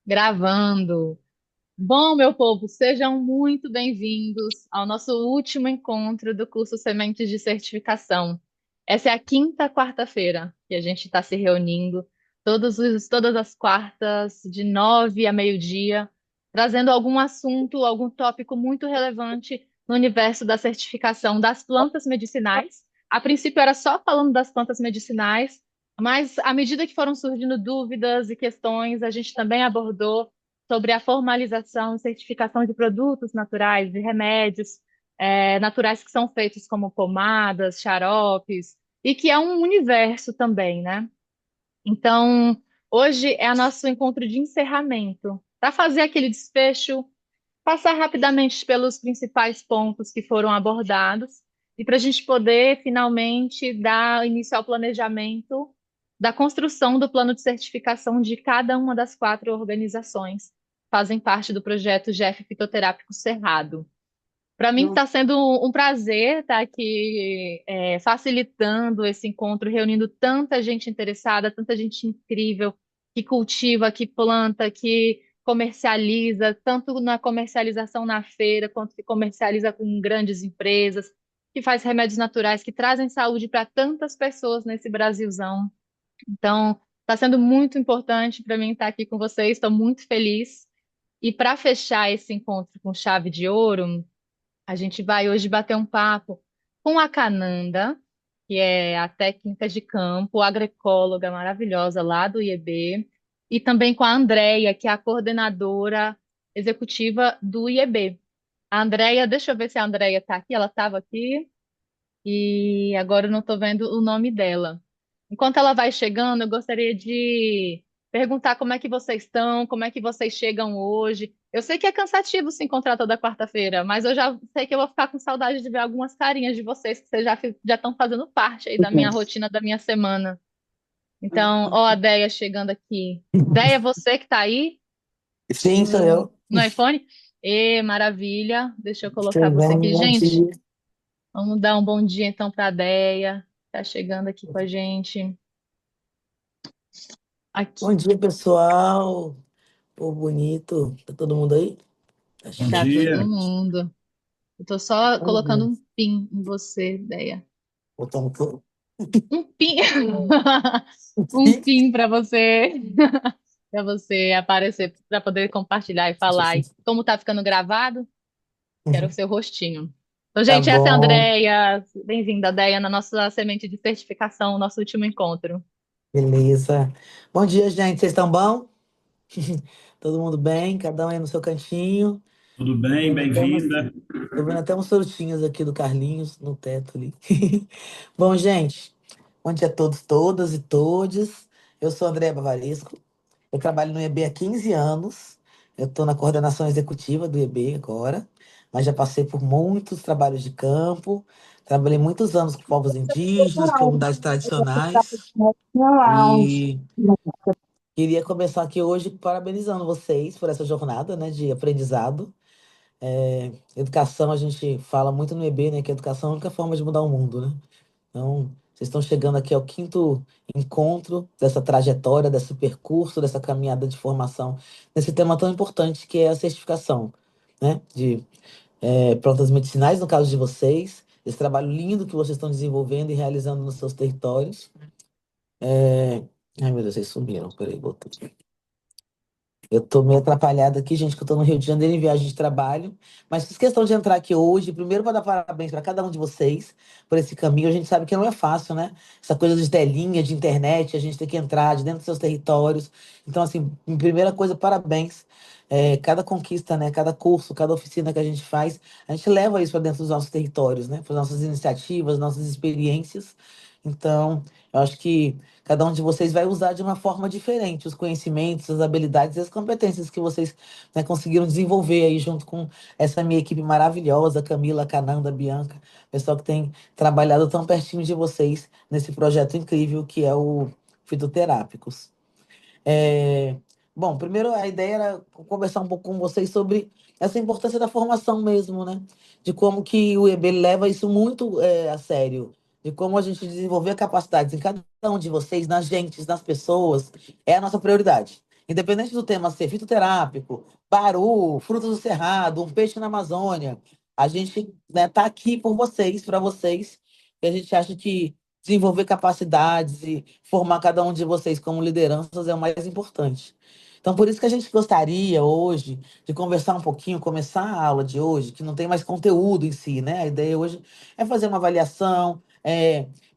Gravando. Bom, meu povo, sejam muito bem-vindos ao nosso último encontro do curso Sementes de Certificação. Essa é a quinta quarta-feira que a gente está se reunindo, todas as quartas, de 9 a meio-dia, trazendo algum assunto, algum tópico muito relevante no universo da certificação das plantas medicinais. A princípio era só falando das plantas medicinais, mas à medida que foram surgindo dúvidas e questões, a gente também abordou sobre a formalização e certificação de produtos naturais, de remédios, naturais que são feitos como pomadas, xaropes, e que é um universo também, né? Então, hoje é o nosso encontro de encerramento, para fazer aquele desfecho, passar rapidamente pelos principais pontos que foram abordados, e para a gente poder finalmente dar início ao planejamento da construção do plano de certificação de cada uma das quatro organizações que fazem parte do projeto GF Fitoterápico Cerrado. Para mim está sendo um prazer estar aqui facilitando esse encontro, reunindo tanta gente interessada, tanta gente incrível que cultiva, que planta, que comercializa, tanto na comercialização na feira, quanto que comercializa com grandes empresas, que faz remédios naturais que trazem saúde para tantas pessoas nesse Brasilzão. Então, está sendo muito importante para mim estar aqui com vocês, estou muito feliz. E para fechar esse encontro com chave de ouro, a gente vai hoje bater um papo com a Cananda, que é a técnica de campo, agroecóloga maravilhosa lá do IEB, e também com a Andrea, que é a coordenadora executiva do IEB. A Andrea, deixa eu ver se a Andrea está aqui, ela estava aqui, e agora eu não estou vendo o nome dela. Enquanto ela vai chegando, eu gostaria de perguntar como é que vocês estão, como é que vocês chegam hoje. Eu sei que é cansativo se encontrar toda quarta-feira, mas eu já sei que eu vou ficar com saudade de ver algumas carinhas de vocês, que vocês já estão fazendo parte aí da minha rotina, da minha semana. Então, ó, a Deia chegando aqui. Deia, você que tá aí Sim, sou no, eu. no iPhone? Maravilha. Deixa eu colocar você Chegando, aqui. bom Gente, dia. vamos dar um bom dia então para a Deia. Tá chegando aqui com a gente. Aqui. Bom dia, pessoal. Pô, bonito. Tá todo mundo aí? Tá Bom Tá chique. todo dia. mundo. Eu tô só colocando Uhum. um pin em você, ideia. Botamos tudo. Um pin. Um pin para você, para você aparecer, para poder compartilhar e falar. E como tá ficando gravado, quero o seu rostinho. Então, Tá gente, essa é a bom. Andrea. Bem-vinda, Andrea, na nossa semente de certificação, nosso último encontro. Beleza. Bom dia, gente. Vocês estão bom? Todo mundo bem? Cada um aí no seu cantinho. Tudo Tô bem? vendo até umas, Bem-vinda. tô vendo até uns frutinhos aqui do Carlinhos no teto ali. Bom, gente. Bom dia a todos, todas e todes. Eu sou André Bavaresco. Eu trabalho no EB há 15 anos. Eu estou na coordenação executiva do EB agora, mas já passei por muitos trabalhos de campo. Trabalhei muitos anos com povos indígenas, comunidades tradicionais. E queria começar aqui hoje parabenizando vocês por essa jornada, né, de aprendizado. Educação, a gente fala muito no EB, né, que a educação é a única forma de mudar o mundo, né? Então, vocês estão chegando aqui ao quinto encontro dessa trajetória, desse percurso, dessa caminhada de formação, nesse tema tão importante que é a certificação, né? De plantas medicinais, no caso de vocês, esse trabalho lindo que vocês estão desenvolvendo e realizando nos seus territórios. Ai, meu Deus, vocês sumiram. Peraí, voltei. Eu tô meio atrapalhada aqui, gente, que eu tô no Rio de Janeiro em viagem de trabalho. Mas fiz questão de entrar aqui hoje, primeiro para dar parabéns para cada um de vocês por esse caminho. A gente sabe que não é fácil, né? Essa coisa de telinha, de internet, a gente tem que entrar de dentro dos seus territórios. Então, assim, primeira coisa, parabéns. Cada conquista, né? Cada curso, cada oficina que a gente faz, a gente leva isso para dentro dos nossos territórios, né? Para as nossas iniciativas, nossas experiências. Então, eu acho que cada um de vocês vai usar de uma forma diferente os conhecimentos, as habilidades e as competências que vocês, né, conseguiram desenvolver aí junto com essa minha equipe maravilhosa, Camila, Cananda, Bianca, pessoal que tem trabalhado tão pertinho de vocês nesse projeto incrível que é o Fitoterápicos. É, Bom, primeiro a ideia era conversar um pouco com vocês sobre essa importância da formação mesmo, né? De como que o EB leva isso muito a sério, de como a gente desenvolver capacidades em cada um de vocês, nas gentes, nas pessoas, é a nossa prioridade. independente do tema ser fitoterápico, baru, frutas do cerrado, um peixe na Amazônia, a gente, né, tá aqui por vocês, para vocês, e a gente acha que desenvolver capacidades e formar cada um de vocês como lideranças é o mais importante. Então, por isso que a gente gostaria hoje de conversar um pouquinho, começar a aula de hoje, que não tem mais conteúdo em si, né? A ideia hoje é fazer uma avaliação,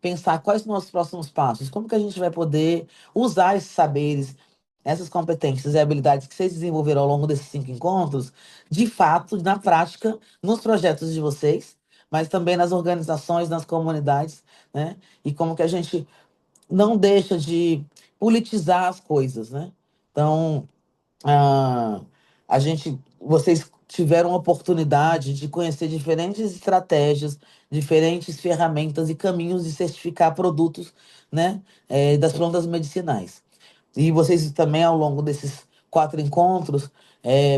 pensar quais são os nossos próximos passos, como que a gente vai poder usar esses saberes, essas competências e habilidades que vocês desenvolveram ao longo desses 5 encontros, de fato, na prática, nos projetos de vocês, mas também nas organizações, nas comunidades, né? E como que a gente não deixa de politizar as coisas, né? Então, ah, vocês tiveram a oportunidade de conhecer diferentes estratégias, diferentes ferramentas e caminhos de certificar produtos, né, das plantas medicinais. E vocês também, ao longo desses 4 encontros,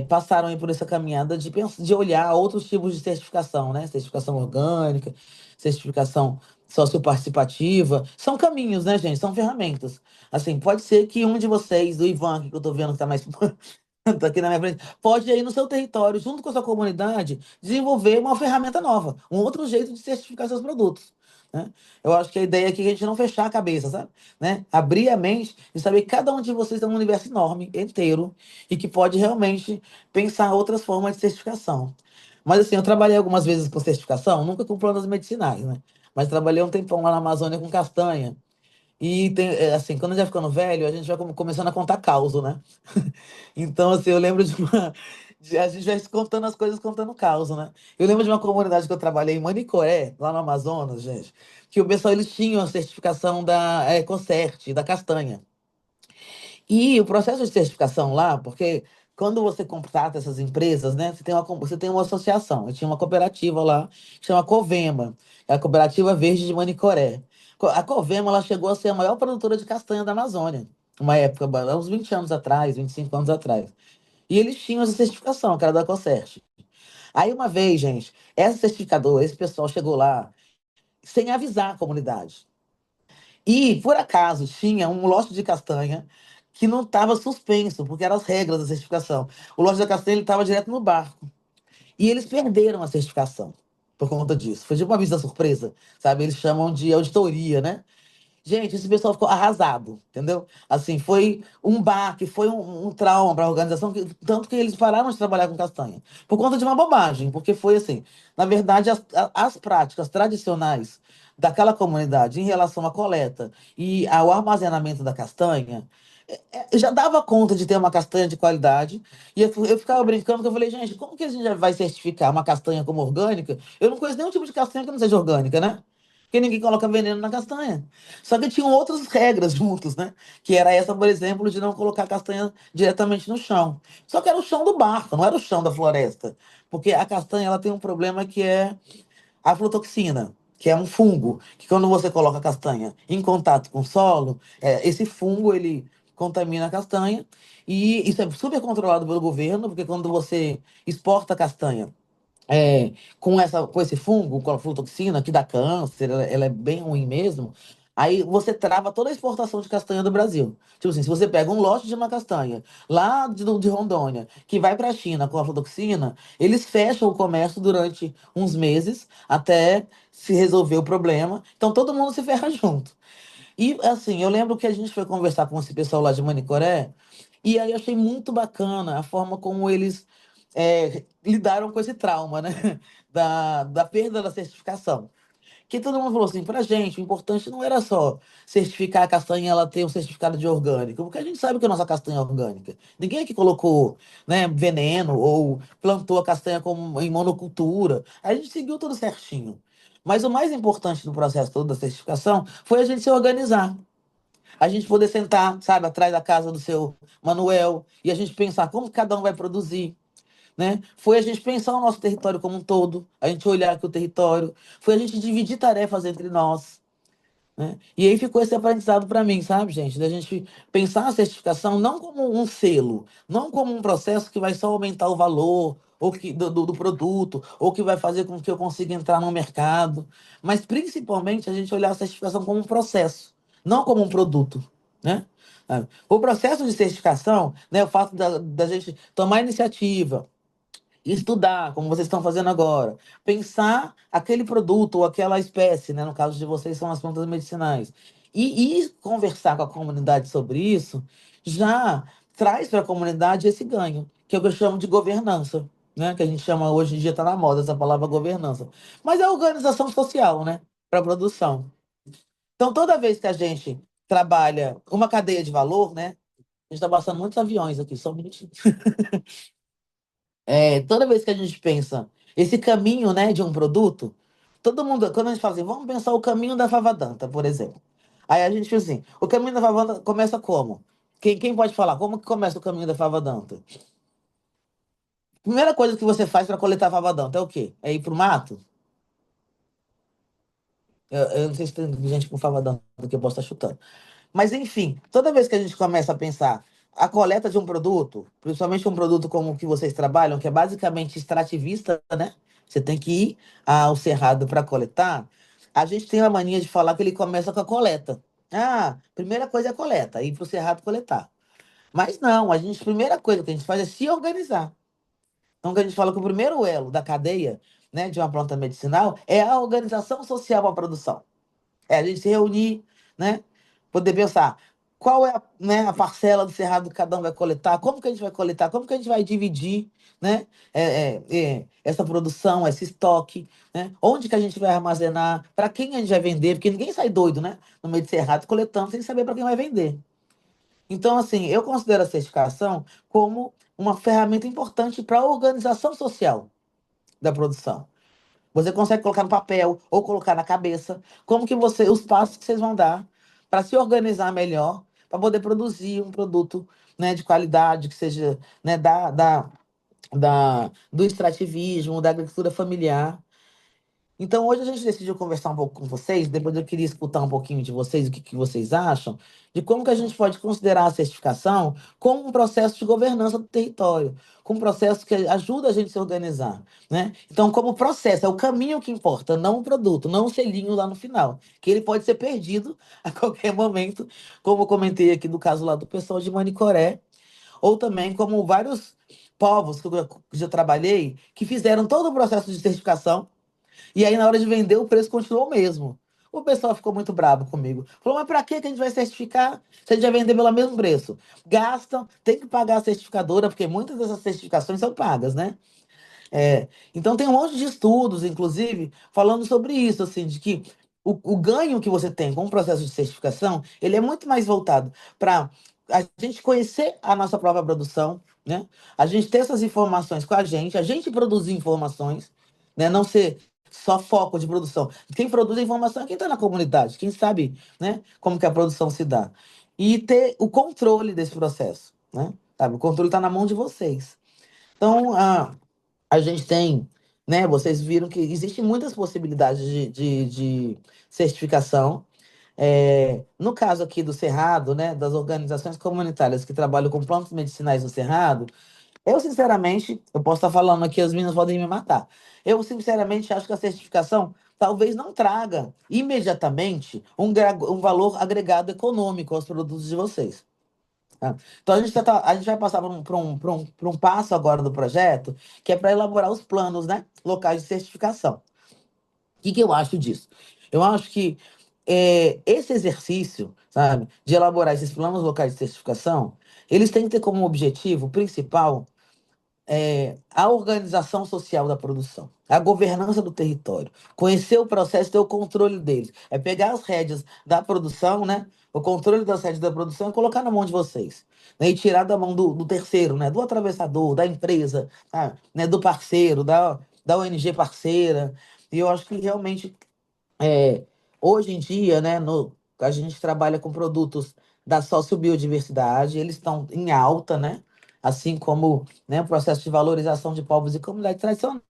passaram aí por essa caminhada de olhar outros tipos de certificação, né? Certificação orgânica, certificação socioparticipativa. São caminhos, né, gente? São ferramentas. Assim, pode ser que um de vocês, o Ivan, que eu tô vendo que está mais tá aqui na minha frente, pode ir no seu território, junto com a sua comunidade, desenvolver uma ferramenta nova, um outro jeito de certificar seus produtos, né? Eu acho que a ideia aqui é a gente não fechar a cabeça, sabe? Né? Abrir a mente e saber que cada um de vocês tem um universo enorme, inteiro, e que pode realmente pensar outras formas de certificação. Mas assim, eu trabalhei algumas vezes com certificação, nunca com plantas medicinais, né? Mas trabalhei um tempão lá na Amazônia com castanha. E tem, assim, quando a gente vai ficando velho, a gente vai começando a contar causa, né? Então, assim, eu lembro de uma. A gente vai se contando as coisas, contando caos, né? Eu lembro de uma comunidade que eu trabalhei em Manicoré, lá no Amazonas, gente, que o pessoal eles tinham a certificação da Ecocert, da castanha. E o processo de certificação lá, porque quando você contrata essas empresas, né, você tem uma associação. Eu tinha uma cooperativa lá, que chama Covema, é a Cooperativa Verde de Manicoré. A Covema, ela chegou a ser a maior produtora de castanha da Amazônia, uma época, há uns 20 anos atrás, 25 anos atrás. E eles tinham essa certificação, que era da Ecocert. Aí uma vez, gente, essa certificadora, esse pessoal chegou lá sem avisar a comunidade. E, por acaso, tinha um lote de castanha que não estava suspenso, porque eram as regras da certificação. O lote da castanha estava direto no barco. E eles perderam a certificação por conta disso. Foi tipo uma visita surpresa, sabe? Eles chamam de auditoria, né? Gente, esse pessoal ficou arrasado, entendeu? Assim, foi um baque, foi um trauma para a organização, tanto que eles pararam de trabalhar com castanha. Por conta de uma bobagem, porque foi assim, na verdade, as práticas tradicionais daquela comunidade em relação à coleta e ao armazenamento da castanha, já dava conta de ter uma castanha de qualidade. E eu ficava brincando, que eu falei, gente, como que a gente vai certificar uma castanha como orgânica? Eu não conheço nenhum tipo de castanha que não seja orgânica, né? Porque ninguém coloca veneno na castanha. Só que tinham outras regras juntos, né? Que era essa, por exemplo, de não colocar castanha diretamente no chão. Só que era o chão do barco, não era o chão da floresta. Porque a castanha ela tem um problema que é a aflotoxina, que é um fungo, que quando você coloca a castanha em contato com o solo, esse fungo ele contamina a castanha. E isso é super controlado pelo governo, porque quando você exporta a castanha com esse fungo, com a aflotoxina, que dá câncer, ela é bem ruim mesmo. Aí você trava toda a exportação de castanha do Brasil. Tipo assim, se você pega um lote de uma castanha lá de Rondônia, que vai para a China com a aflotoxina, eles fecham o comércio durante uns meses até se resolver o problema. Então todo mundo se ferra junto. E assim, eu lembro que a gente foi conversar com esse pessoal lá de Manicoré, e aí eu achei muito bacana a forma como eles lidaram com esse trauma, né? Da perda da certificação. Que todo mundo falou assim, pra gente, o importante não era só certificar a castanha e ela ter um certificado de orgânico, porque a gente sabe que a nossa castanha é orgânica. Ninguém aqui colocou, né, veneno ou plantou a castanha como em monocultura. A gente seguiu tudo certinho. Mas o mais importante do processo todo da certificação foi a gente se organizar. A gente poder sentar, sabe, atrás da casa do seu Manuel e a gente pensar como cada um vai produzir, né? Foi a gente pensar o nosso território como um todo, a gente olhar aqui o território, foi a gente dividir tarefas entre nós, né? E aí ficou esse aprendizado para mim, sabe, gente? Da gente pensar a certificação não como um selo, não como um processo que vai só aumentar o valor do produto, ou que vai fazer com que eu consiga entrar no mercado, mas principalmente a gente olhar a certificação como um processo, não como um produto. né? O processo de certificação, né, o fato da gente tomar iniciativa, estudar, como vocês estão fazendo agora, pensar aquele produto ou aquela espécie, né, no caso de vocês são as plantas medicinais, e conversar com a comunidade sobre isso, já traz para a comunidade esse ganho, que é o que eu chamo de governança, né, que a gente chama hoje em dia, está na moda essa palavra governança, mas é organização social, né, para a produção. Então, toda vez que a gente trabalha uma cadeia de valor, né, a gente está passando muitos aviões aqui, só um minutinho. Toda vez que a gente pensa esse caminho, né, de um produto, todo mundo, quando a gente fala assim, vamos pensar o caminho da fava Danta, por exemplo. Aí a gente diz assim, o caminho da fava Danta começa como? Quem pode falar? Como que começa o caminho da fava Danta? Primeira coisa que você faz para coletar fava Danta é o quê? É ir pro mato? Eu não sei se tem gente com fava Danta que eu posso estar chutando. Mas, enfim, toda vez que a gente começa a pensar a coleta de um produto, principalmente um produto como o que vocês trabalham, que é basicamente extrativista, né? Você tem que ir ao cerrado para coletar. A gente tem a mania de falar que ele começa com a coleta. Ah, primeira coisa é a coleta, ir para o cerrado coletar. Mas não, primeira coisa que a gente faz é se organizar. Então, que a gente fala que o primeiro elo da cadeia, né, de uma planta medicinal é a organização social para a produção. É a gente se reunir, né? Poder pensar qual é a, né, a parcela do cerrado que cada um vai coletar, como que a gente vai coletar, como que a gente vai dividir, né? Essa produção, esse estoque, né? Onde que a gente vai armazenar, para quem a gente vai vender, porque ninguém sai doido, né? No meio de cerrado coletando sem saber para quem vai vender. Então, assim, eu considero a certificação como uma ferramenta importante para a organização social da produção. Você consegue colocar no papel ou colocar na cabeça como que os passos que vocês vão dar para se organizar melhor, para poder produzir um produto, né, de qualidade, que seja, né, do extrativismo, da agricultura familiar. Então, hoje a gente decidiu conversar um pouco com vocês, depois eu queria escutar um pouquinho de vocês, o que que vocês acham, de como que a gente pode considerar a certificação como um processo de governança do território, como um processo que ajuda a gente a se organizar, né? Então, como processo, é o caminho que importa, não o produto, não o selinho lá no final, que ele pode ser perdido a qualquer momento, como eu comentei aqui do caso lá do pessoal de Manicoré, ou também como vários povos que eu já trabalhei, que fizeram todo o processo de certificação, e aí, na hora de vender, o preço continuou o mesmo. O pessoal ficou muito bravo comigo. Falou, mas pra que que a gente vai certificar se a gente vai vender pelo mesmo preço? Gastam, tem que pagar a certificadora, porque muitas dessas certificações são pagas, né? Então tem um monte de estudos, inclusive, falando sobre isso, assim, de que o ganho que você tem com o processo de certificação, ele é muito mais voltado para a gente conhecer a nossa própria produção, né? A gente ter essas informações com a gente produzir informações, né? Não ser só foco de produção. Quem produz a informação é quem está na comunidade, quem sabe, né, como que a produção se dá. E ter o controle desse processo, né? Sabe? O controle está na mão de vocês. Então, a gente tem, né? Vocês viram que existem muitas possibilidades de certificação. No caso aqui do Cerrado, né? Das organizações comunitárias que trabalham com plantas medicinais no Cerrado, eu sinceramente, eu posso estar falando aqui, as meninas podem me matar. Eu sinceramente acho que a certificação talvez não traga imediatamente um valor agregado econômico aos produtos de vocês. Tá? Então a gente vai passar por um passo agora do projeto, que é para elaborar os planos, né, locais de certificação. O que que eu acho disso? Eu acho que esse exercício, sabe, de elaborar esses planos locais de certificação, eles têm que ter como objetivo principal a organização social da produção, a governança do território, conhecer o processo e ter o controle deles. É pegar as rédeas da produção, né? O controle das rédeas da produção e colocar na mão de vocês. Né? E tirar da mão do terceiro, né? Do atravessador, da empresa, né? Do parceiro, da ONG parceira. E eu acho que realmente é, hoje em dia, né, a gente trabalha com produtos da sociobiodiversidade, eles estão em alta, né? Assim como, né, o processo de valorização de povos e comunidades tradicionais,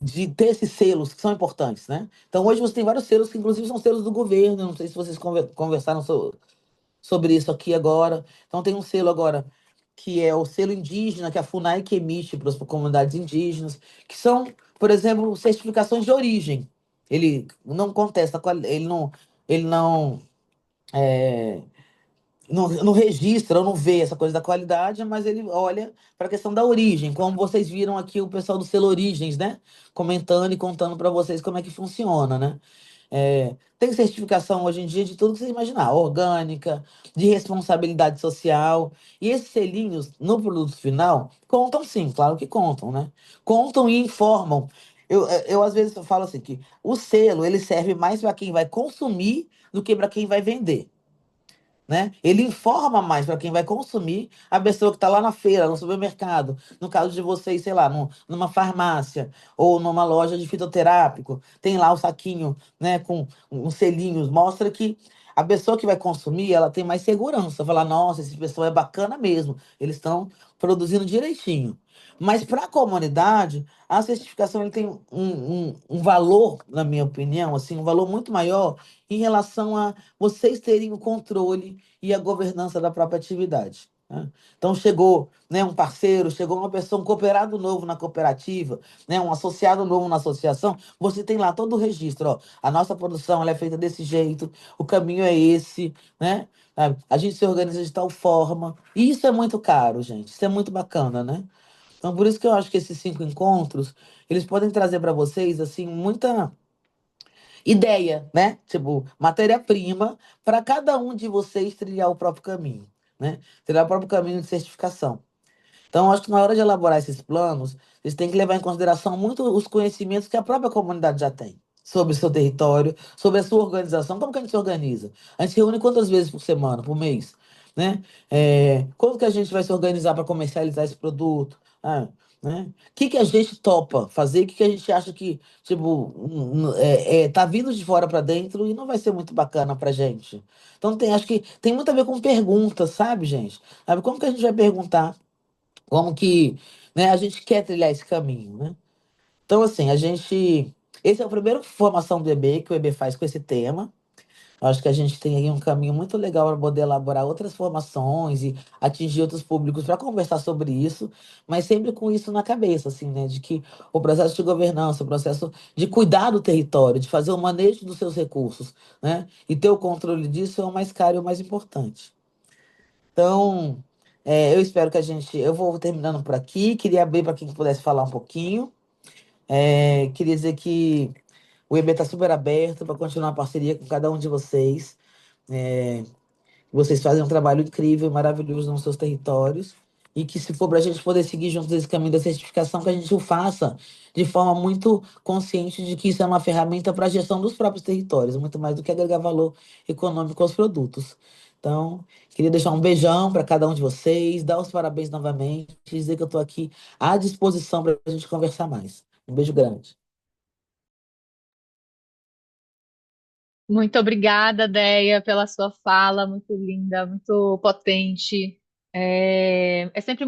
de ter esses selos que são importantes, né? Então, hoje você tem vários selos que, inclusive, são selos do governo. Não sei se vocês conversaram sobre isso aqui agora. Então, tem um selo agora que é o selo indígena, que a FUNAI que emite para as comunidades indígenas, que são, por exemplo, certificações de origem. Ele não contesta, é, ele não registra ou não vê essa coisa da qualidade, mas ele olha para a questão da origem, como vocês viram aqui o pessoal do Selo Origens, né? Comentando e contando para vocês como é que funciona, né? Tem certificação hoje em dia de tudo que você imaginar, orgânica, de responsabilidade social. E esses selinhos no produto final contam sim, claro que contam, né? Contam e informam. Eu às vezes falo assim que o selo ele serve mais para quem vai consumir do que para quem vai vender, né? Ele informa mais para quem vai consumir a pessoa que está lá na feira, no supermercado. No caso de vocês, sei lá, numa farmácia ou numa loja de fitoterápico, tem lá o saquinho, né, com uns selinhos, mostra que a pessoa que vai consumir, ela tem mais segurança. Falar, nossa, esse pessoal é bacana mesmo, eles estão produzindo direitinho. Mas para a comunidade, a certificação ele tem um valor, na minha opinião, assim, um valor muito maior em relação a vocês terem o controle e a governança da própria atividade, né? Então chegou, né, um parceiro, chegou uma pessoa, um cooperado novo na cooperativa, né, um associado novo na associação, você tem lá todo o registro, ó, a nossa produção ela é feita desse jeito, o caminho é esse, né? Sabe? A gente se organiza de tal forma. E isso é muito caro, gente. Isso é muito bacana, né? Então, por isso que eu acho que esses 5 encontros, eles podem trazer para vocês, assim, muita ideia, né? Tipo, matéria-prima para cada um de vocês trilhar o próprio caminho, né? Trilhar o próprio caminho de certificação. Então, acho que na hora de elaborar esses planos, vocês têm que levar em consideração muito os conhecimentos que a própria comunidade já tem sobre o seu território, sobre a sua organização. Como que a gente se organiza? A gente se reúne quantas vezes por semana, por mês? Né? Como que a gente vai se organizar para comercializar esse produto? Né? O que que a gente topa fazer? O que que a gente acha que, tipo, tá vindo de fora para dentro e não vai ser muito bacana pra gente? Então, acho que tem muito a ver com perguntas, sabe, gente? Sabe, como que a gente vai perguntar? Como que, né, a gente quer trilhar esse caminho, né? Então, assim, esse é o primeiro formação do EB que o EB faz com esse tema. Eu acho que a gente tem aí um caminho muito legal para poder elaborar outras formações e atingir outros públicos para conversar sobre isso, mas sempre com isso na cabeça, assim, né? De que o processo de governança, o processo de cuidar do território, de fazer o manejo dos seus recursos, né? E ter o controle disso é o mais caro e o mais importante. Então, eu espero que a gente. Eu vou terminando por aqui. Queria abrir para quem pudesse falar um pouquinho. Queria dizer que o EB está super aberto para continuar a parceria com cada um de vocês. É, Vocês fazem um trabalho incrível, maravilhoso nos seus territórios. E que, se for para a gente poder seguir juntos esse caminho da certificação, que a gente o faça de forma muito consciente de que isso é uma ferramenta para a gestão dos próprios territórios, muito mais do que agregar valor econômico aos produtos. Então, queria deixar um beijão para cada um de vocês, dar os parabéns novamente, dizer que eu estou aqui à disposição para a gente conversar mais. Um beijo grande. Muito obrigada, Deia, pela sua fala, muito linda, muito potente. É sempre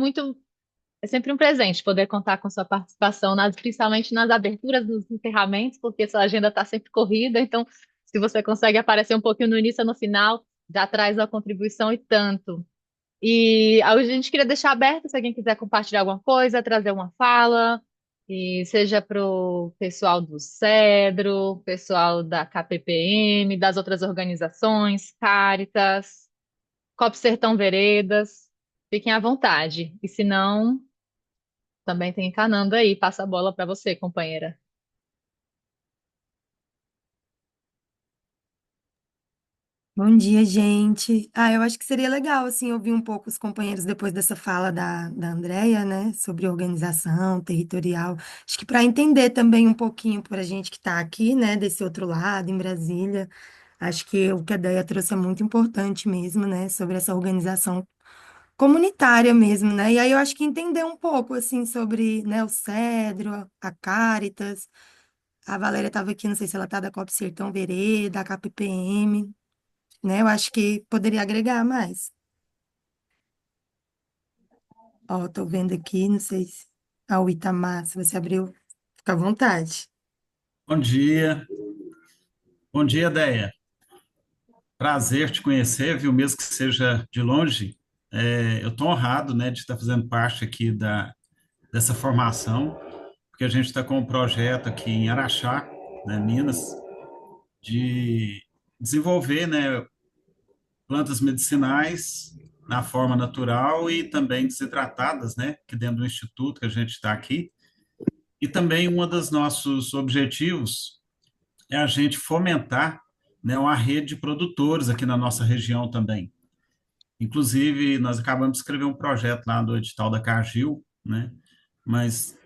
é sempre um presente poder contar com sua participação, principalmente nas aberturas dos encerramentos, porque sua agenda está sempre corrida, então se você consegue aparecer um pouquinho no início ou no final, já traz uma contribuição e tanto. E a gente queria deixar aberto se alguém quiser compartilhar alguma coisa, trazer uma fala, e seja para o pessoal do Cedro, pessoal da KPPM, das outras organizações, Cáritas, Copo Sertão Veredas, fiquem à vontade. E se não, também tem encanando aí, passa a bola para você, companheira. Bom dia, gente. Eu acho que seria legal, assim, ouvir um pouco os companheiros depois dessa fala da Andrea, né, sobre organização territorial. Acho que para entender também um pouquinho para a gente que está aqui, né, desse outro lado, em Brasília, acho que o que a Deia trouxe é muito importante mesmo, né, sobre essa organização comunitária mesmo, né? E aí eu acho que entender um pouco, assim, sobre, né, o Cedro, a Cáritas. A Valéria estava aqui, não sei se ela está da Copa Sertão Vereda, da KPPM, né? Eu acho que poderia agregar mais. Ó, tô vendo aqui, não sei se... Ah, o Itamar, se você abriu, fica à vontade. Bom dia, Deia. Prazer te conhecer, viu? Mesmo que seja de longe. Eu estou honrado, né, de estar fazendo parte aqui dessa formação, porque a gente está com um projeto aqui em Araxá, né, Minas, de desenvolver, né, plantas medicinais na forma natural e também desidratadas, né, que dentro do instituto que a gente está aqui. E também um dos nossos objetivos é a gente fomentar, né, uma rede de produtores aqui na nossa região também. Inclusive, nós acabamos de escrever um projeto lá do edital da Cargill, né, mas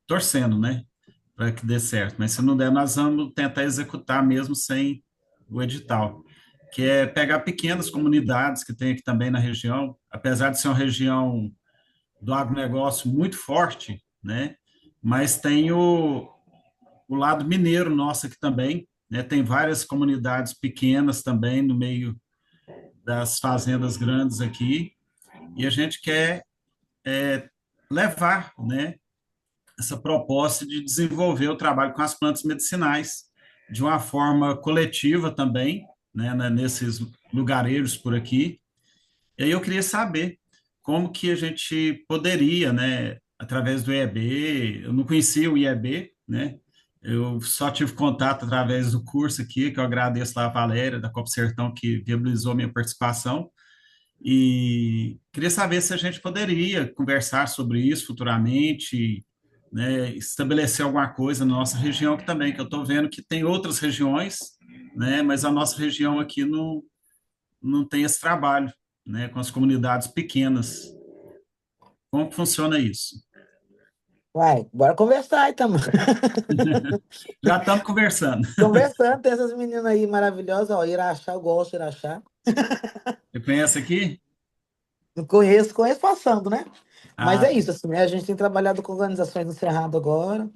torcendo, né, para que dê certo. Mas se não der, nós vamos tentar executar mesmo sem o edital, que é pegar pequenas comunidades que tem aqui também na região, apesar de ser uma região do agronegócio muito forte, né? Mas tem o lado mineiro nosso aqui também, né? Tem várias comunidades pequenas também no meio das fazendas grandes aqui, e a gente quer levar, né, essa proposta de desenvolver o trabalho com as plantas medicinais de uma forma coletiva também, né, nesses lugarejos por aqui. E aí eu queria saber como que a gente poderia, né, através do IEB, eu não conhecia o IEB, né, eu só tive contato através do curso aqui, que eu agradeço lá a Valéria, da Copa Sertão, que viabilizou minha participação, e queria saber se a gente poderia conversar sobre isso futuramente, né, estabelecer alguma coisa na nossa região aqui também, que eu estou vendo que tem outras regiões, né, mas a nossa região aqui não tem esse trabalho, né, com as comunidades pequenas. Como que funciona isso? Uai, bora conversar então. Já estamos conversando. Conversando, tem essas meninas aí maravilhosas, ó, Irachá, eu gosto de Irachá. Você conhece aqui? Não conheço, conheço passando, né? Mas é Ah, isso, assim, né? A gente tem trabalhado com organizações no Cerrado agora.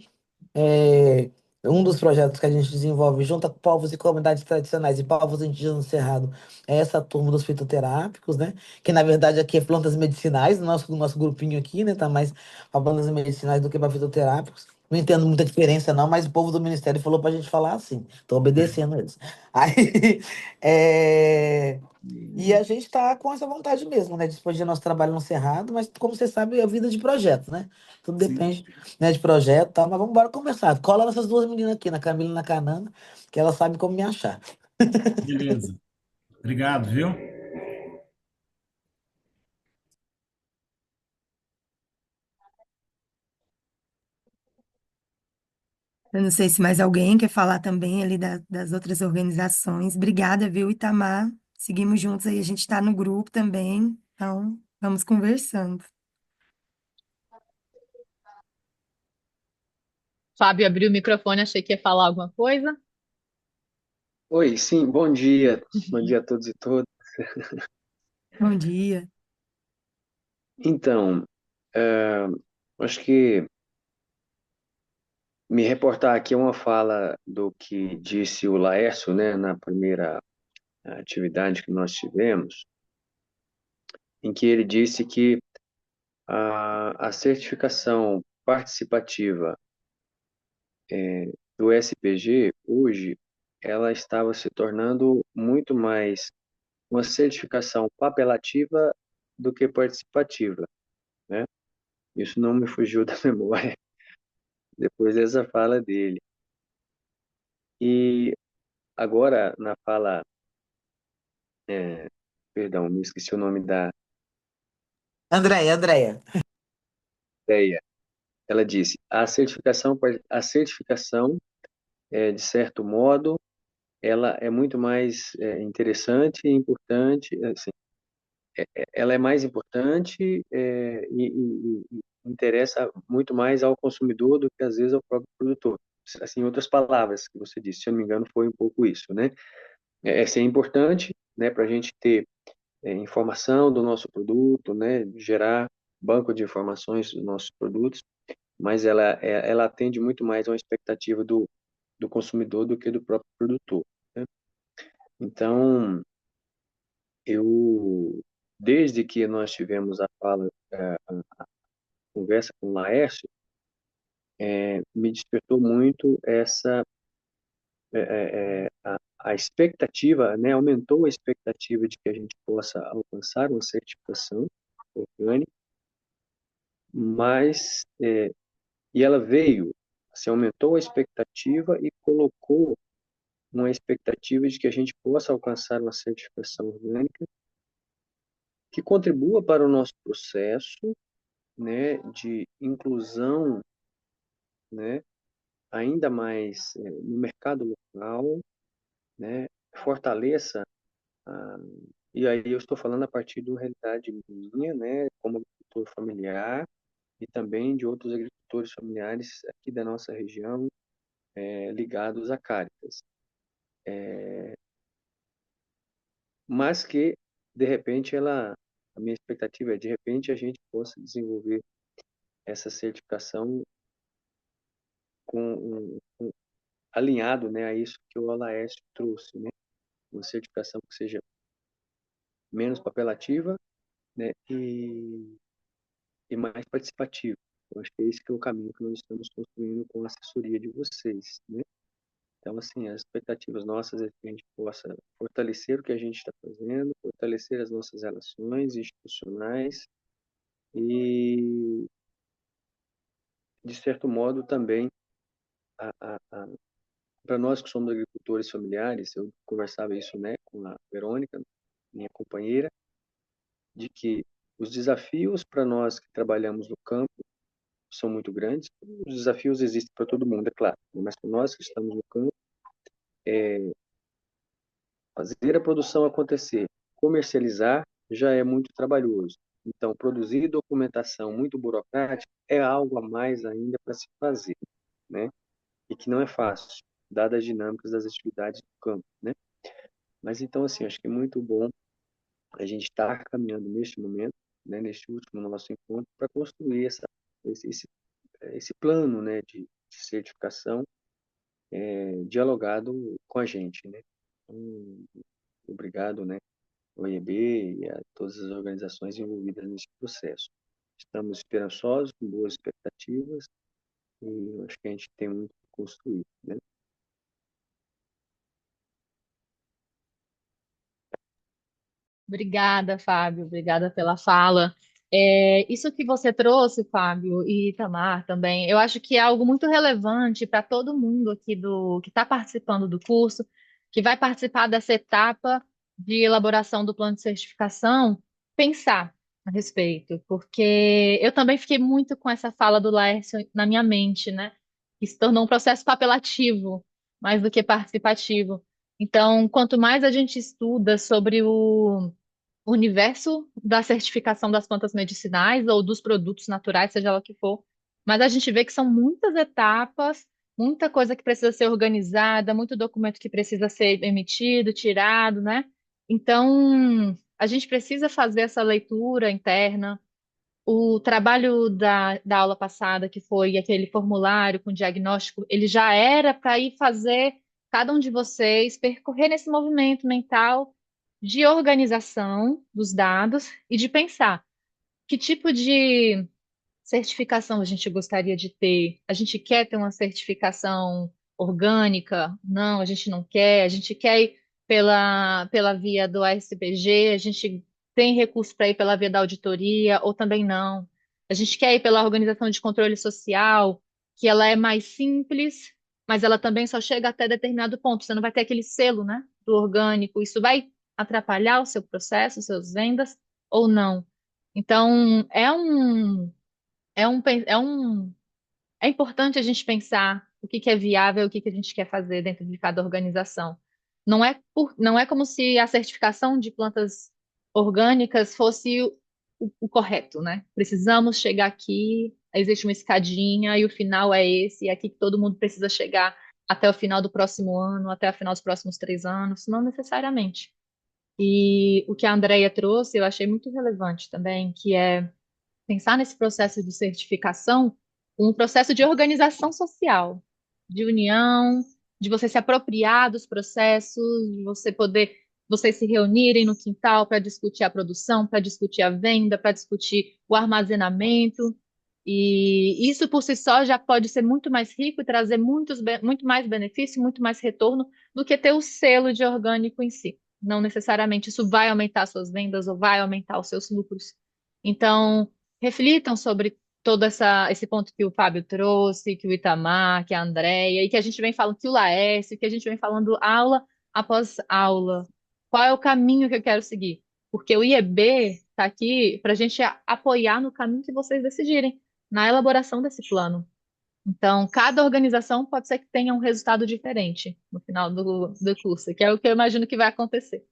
É, um dos projetos que a gente desenvolve junto com povos e comunidades tradicionais e povos indígenas do Cerrado é essa turma dos fitoterápicos, né? Que na verdade aqui é plantas medicinais, no nosso grupinho aqui, né? Tá mais para plantas medicinais do que para fitoterápicos. Não entendo muita diferença, não, mas o povo do Ministério falou para a gente falar assim. Tô obedecendo eles. Aí, é, e a gente está com essa vontade mesmo, né, de expandir nosso trabalho no Cerrado, mas como você sabe, é vida de projeto, né? Tudo sim, depende, né, de projeto e tal, mas vamos embora conversar. Cola nessas duas meninas aqui, na Camila e na Canana, que elas sabem como me achar. beleza. Obrigado, viu? Eu não sei se mais alguém quer falar também ali das outras organizações. Obrigada, viu, Itamar? Seguimos juntos aí, a gente está no grupo também, então vamos conversando. Fábio abriu o microfone, achei que ia falar alguma coisa. Oi, sim, bom dia a todos e todas. Bom dia. Então, acho que me reportar aqui uma fala do que disse o Laércio, né, na primeira atividade que nós tivemos, em que ele disse que a certificação participativa do SPG, hoje, ela estava se tornando muito mais uma certificação papelativa do que participativa, né? Isso não me fugiu da memória depois dessa fala dele. E agora, na fala, é, perdão, me esqueci o nome da Andréia. ideia. Ela disse: a certificação, de certo modo, ela é muito mais interessante e importante, assim, ela é mais importante e interessa muito mais ao consumidor do que às vezes ao próprio produtor. Assim, em outras palavras que você disse, se eu não me engano, foi um pouco isso, né? Essa é importante, né, para a gente ter informação do nosso produto, né, gerar banco de informações dos nossos produtos, mas ela atende muito mais a uma expectativa do consumidor do que do próprio produtor, né? Então, desde que nós tivemos a conversa com o Laércio, me despertou muito a expectativa, né, aumentou a expectativa de que a gente possa alcançar uma certificação orgânica, mas e ela veio Você aumentou a expectativa e colocou uma expectativa de que a gente possa alcançar uma certificação orgânica que contribua para o nosso processo, né, de inclusão, né, ainda mais no mercado local, né, fortaleça a, e aí eu estou falando a partir de uma realidade minha, né, como agricultor familiar e também de outros agricultores familiares aqui da nossa região, ligados a Cáritas. Mas que, de repente, a minha expectativa é, de repente, a gente possa desenvolver essa certificação alinhado, né, a isso que o Alaércio trouxe, né, uma certificação que seja menos papelativa, né, e mais participativa. Eu acho que é esse que é o caminho que nós estamos construindo com a assessoria de vocês, né? Então, assim, as expectativas nossas é que a gente possa fortalecer o que a gente está fazendo, fortalecer as nossas relações institucionais e, de certo modo, também, para nós que somos agricultores familiares, eu conversava isso, né, com a Verônica, minha companheira, de que os desafios para nós que trabalhamos no campo são muito grandes. Os desafios existem para todo mundo, é claro, mas para nós que estamos no campo, fazer a produção acontecer, comercializar, já é muito trabalhoso. Então, produzir documentação muito burocrática é algo a mais ainda para se fazer, né? E que não é fácil, dadas as dinâmicas das atividades do campo, né? Mas então, assim, acho que é muito bom a gente estar caminhando neste momento, né, neste último nosso encontro, para construir esse plano, né, de certificação dialogado com a gente, né? Então, obrigado, né, ao IEB e a todas as organizações envolvidas nesse processo. Estamos esperançosos, com boas expectativas e acho que a gente tem muito que construir, né? Obrigada, Fábio. Obrigada pela fala. Isso que você trouxe, Fábio, e Itamar também, eu acho que é algo muito relevante para todo mundo aqui que está participando do curso, que vai participar dessa etapa de elaboração do plano de certificação, pensar a respeito, porque eu também fiquei muito com essa fala do Laércio na minha mente, né? Que se tornou um processo papelativo, mais do que participativo. Então, quanto mais a gente estuda sobre o universo da certificação das plantas medicinais ou dos produtos naturais, seja lá o que for. Mas a gente vê que são muitas etapas, muita coisa que precisa ser organizada, muito documento que precisa ser emitido, tirado, né? Então, a gente precisa fazer essa leitura interna. O trabalho da aula passada, que foi aquele formulário com diagnóstico, ele já era para ir fazer cada um de vocês percorrer nesse movimento mental de organização dos dados e de pensar que tipo de certificação a gente gostaria de ter. A gente quer ter uma certificação orgânica? Não, a gente não quer. A gente quer ir pela via do ASPG, a gente tem recurso para ir pela via da auditoria, ou também não. A gente quer ir pela organização de controle social, que ela é mais simples, mas ela também só chega até determinado ponto. Você não vai ter aquele selo, né, do orgânico. Isso vai atrapalhar o seu processo, suas vendas, ou não? Então, é importante a gente pensar o que que é viável, o que que a gente quer fazer dentro de cada organização. Não é como se a certificação de plantas orgânicas fosse o correto, né? Precisamos chegar aqui, existe uma escadinha e o final é esse, e é aqui que todo mundo precisa chegar até o final do próximo ano, até o final dos próximos 3 anos, não necessariamente. E o que a Andrea trouxe, eu achei muito relevante também, que é pensar nesse processo de certificação um processo de organização social, de união, de você se apropriar dos processos, de você poder, vocês se reunirem no quintal para discutir a produção, para discutir a venda, para discutir o armazenamento. E isso por si só já pode ser muito mais rico e trazer muito mais benefício, muito mais retorno do que ter o selo de orgânico em si. Não necessariamente isso vai aumentar suas vendas ou vai aumentar os seus lucros. Então, reflitam sobre esse ponto que o Fábio trouxe, que o Itamar, que a Andrea, e que a gente vem falando, que o Laércio, que a gente vem falando aula após aula. Qual é o caminho que eu quero seguir? Porque o IEB está aqui para a gente apoiar no caminho que vocês decidirem, na elaboração desse plano. Então, cada organização pode ser que tenha um resultado diferente no final do curso, que é o que eu imagino que vai acontecer.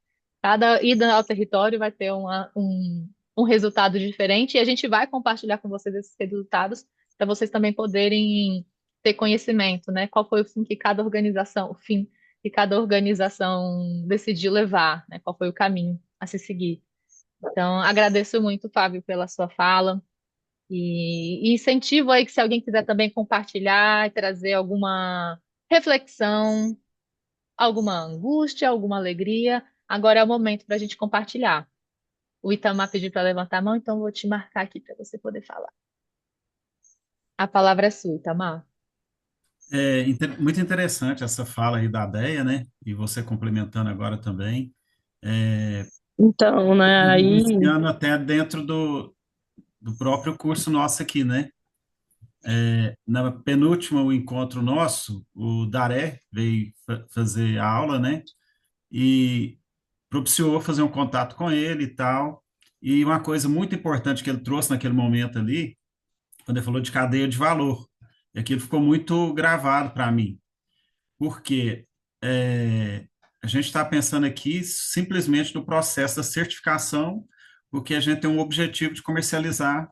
Cada ida ao território vai ter um resultado diferente e a gente vai compartilhar com vocês esses resultados para vocês também poderem ter conhecimento, né? Qual foi o fim que cada organização decidiu levar, né? Qual foi o caminho a se seguir. Então, agradeço muito, Fábio, pela sua fala. E incentivo aí que se alguém quiser também compartilhar e trazer alguma reflexão, alguma angústia, alguma alegria, agora é o momento para a gente compartilhar. O Itamar pediu para levantar a mão, então vou te marcar aqui para você poder falar. A palavra é sua, Itamar. Muito interessante essa fala aí da Déia, né? E você complementando agora também. É, Então, né, aí, iniciando até dentro do próprio curso nosso aqui, né? Na penúltima encontro nosso, o Daré veio fazer a aula, né? E propiciou fazer um contato com ele e tal. E uma coisa muito importante que ele trouxe naquele momento ali, quando ele falou de cadeia de valor, e aquilo ficou muito gravado para mim, porque a gente está pensando aqui simplesmente no processo da certificação, porque a gente tem um objetivo de comercializar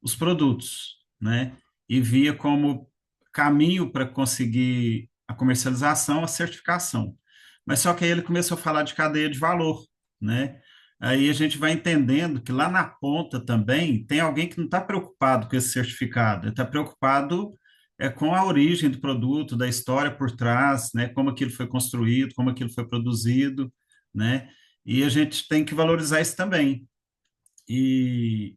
os produtos, né? E via como caminho para conseguir a comercialização, a certificação. Mas só que aí ele começou a falar de cadeia de valor, né? Aí a gente vai entendendo que lá na ponta também tem alguém que não está preocupado com esse certificado, ele está preocupado com a origem do produto, da história por trás, né? Como aquilo foi construído, como aquilo foi produzido, né? E a gente tem que valorizar isso também. E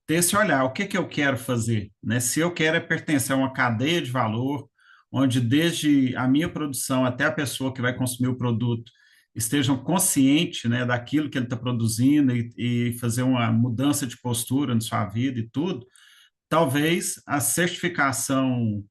ter esse olhar, o que que eu quero fazer, né? Se eu quero pertencer a uma cadeia de valor, onde desde a minha produção até a pessoa que vai consumir o produto estejam conscientes, né, daquilo que ele está produzindo e fazer uma mudança de postura na sua vida e tudo, talvez a certificação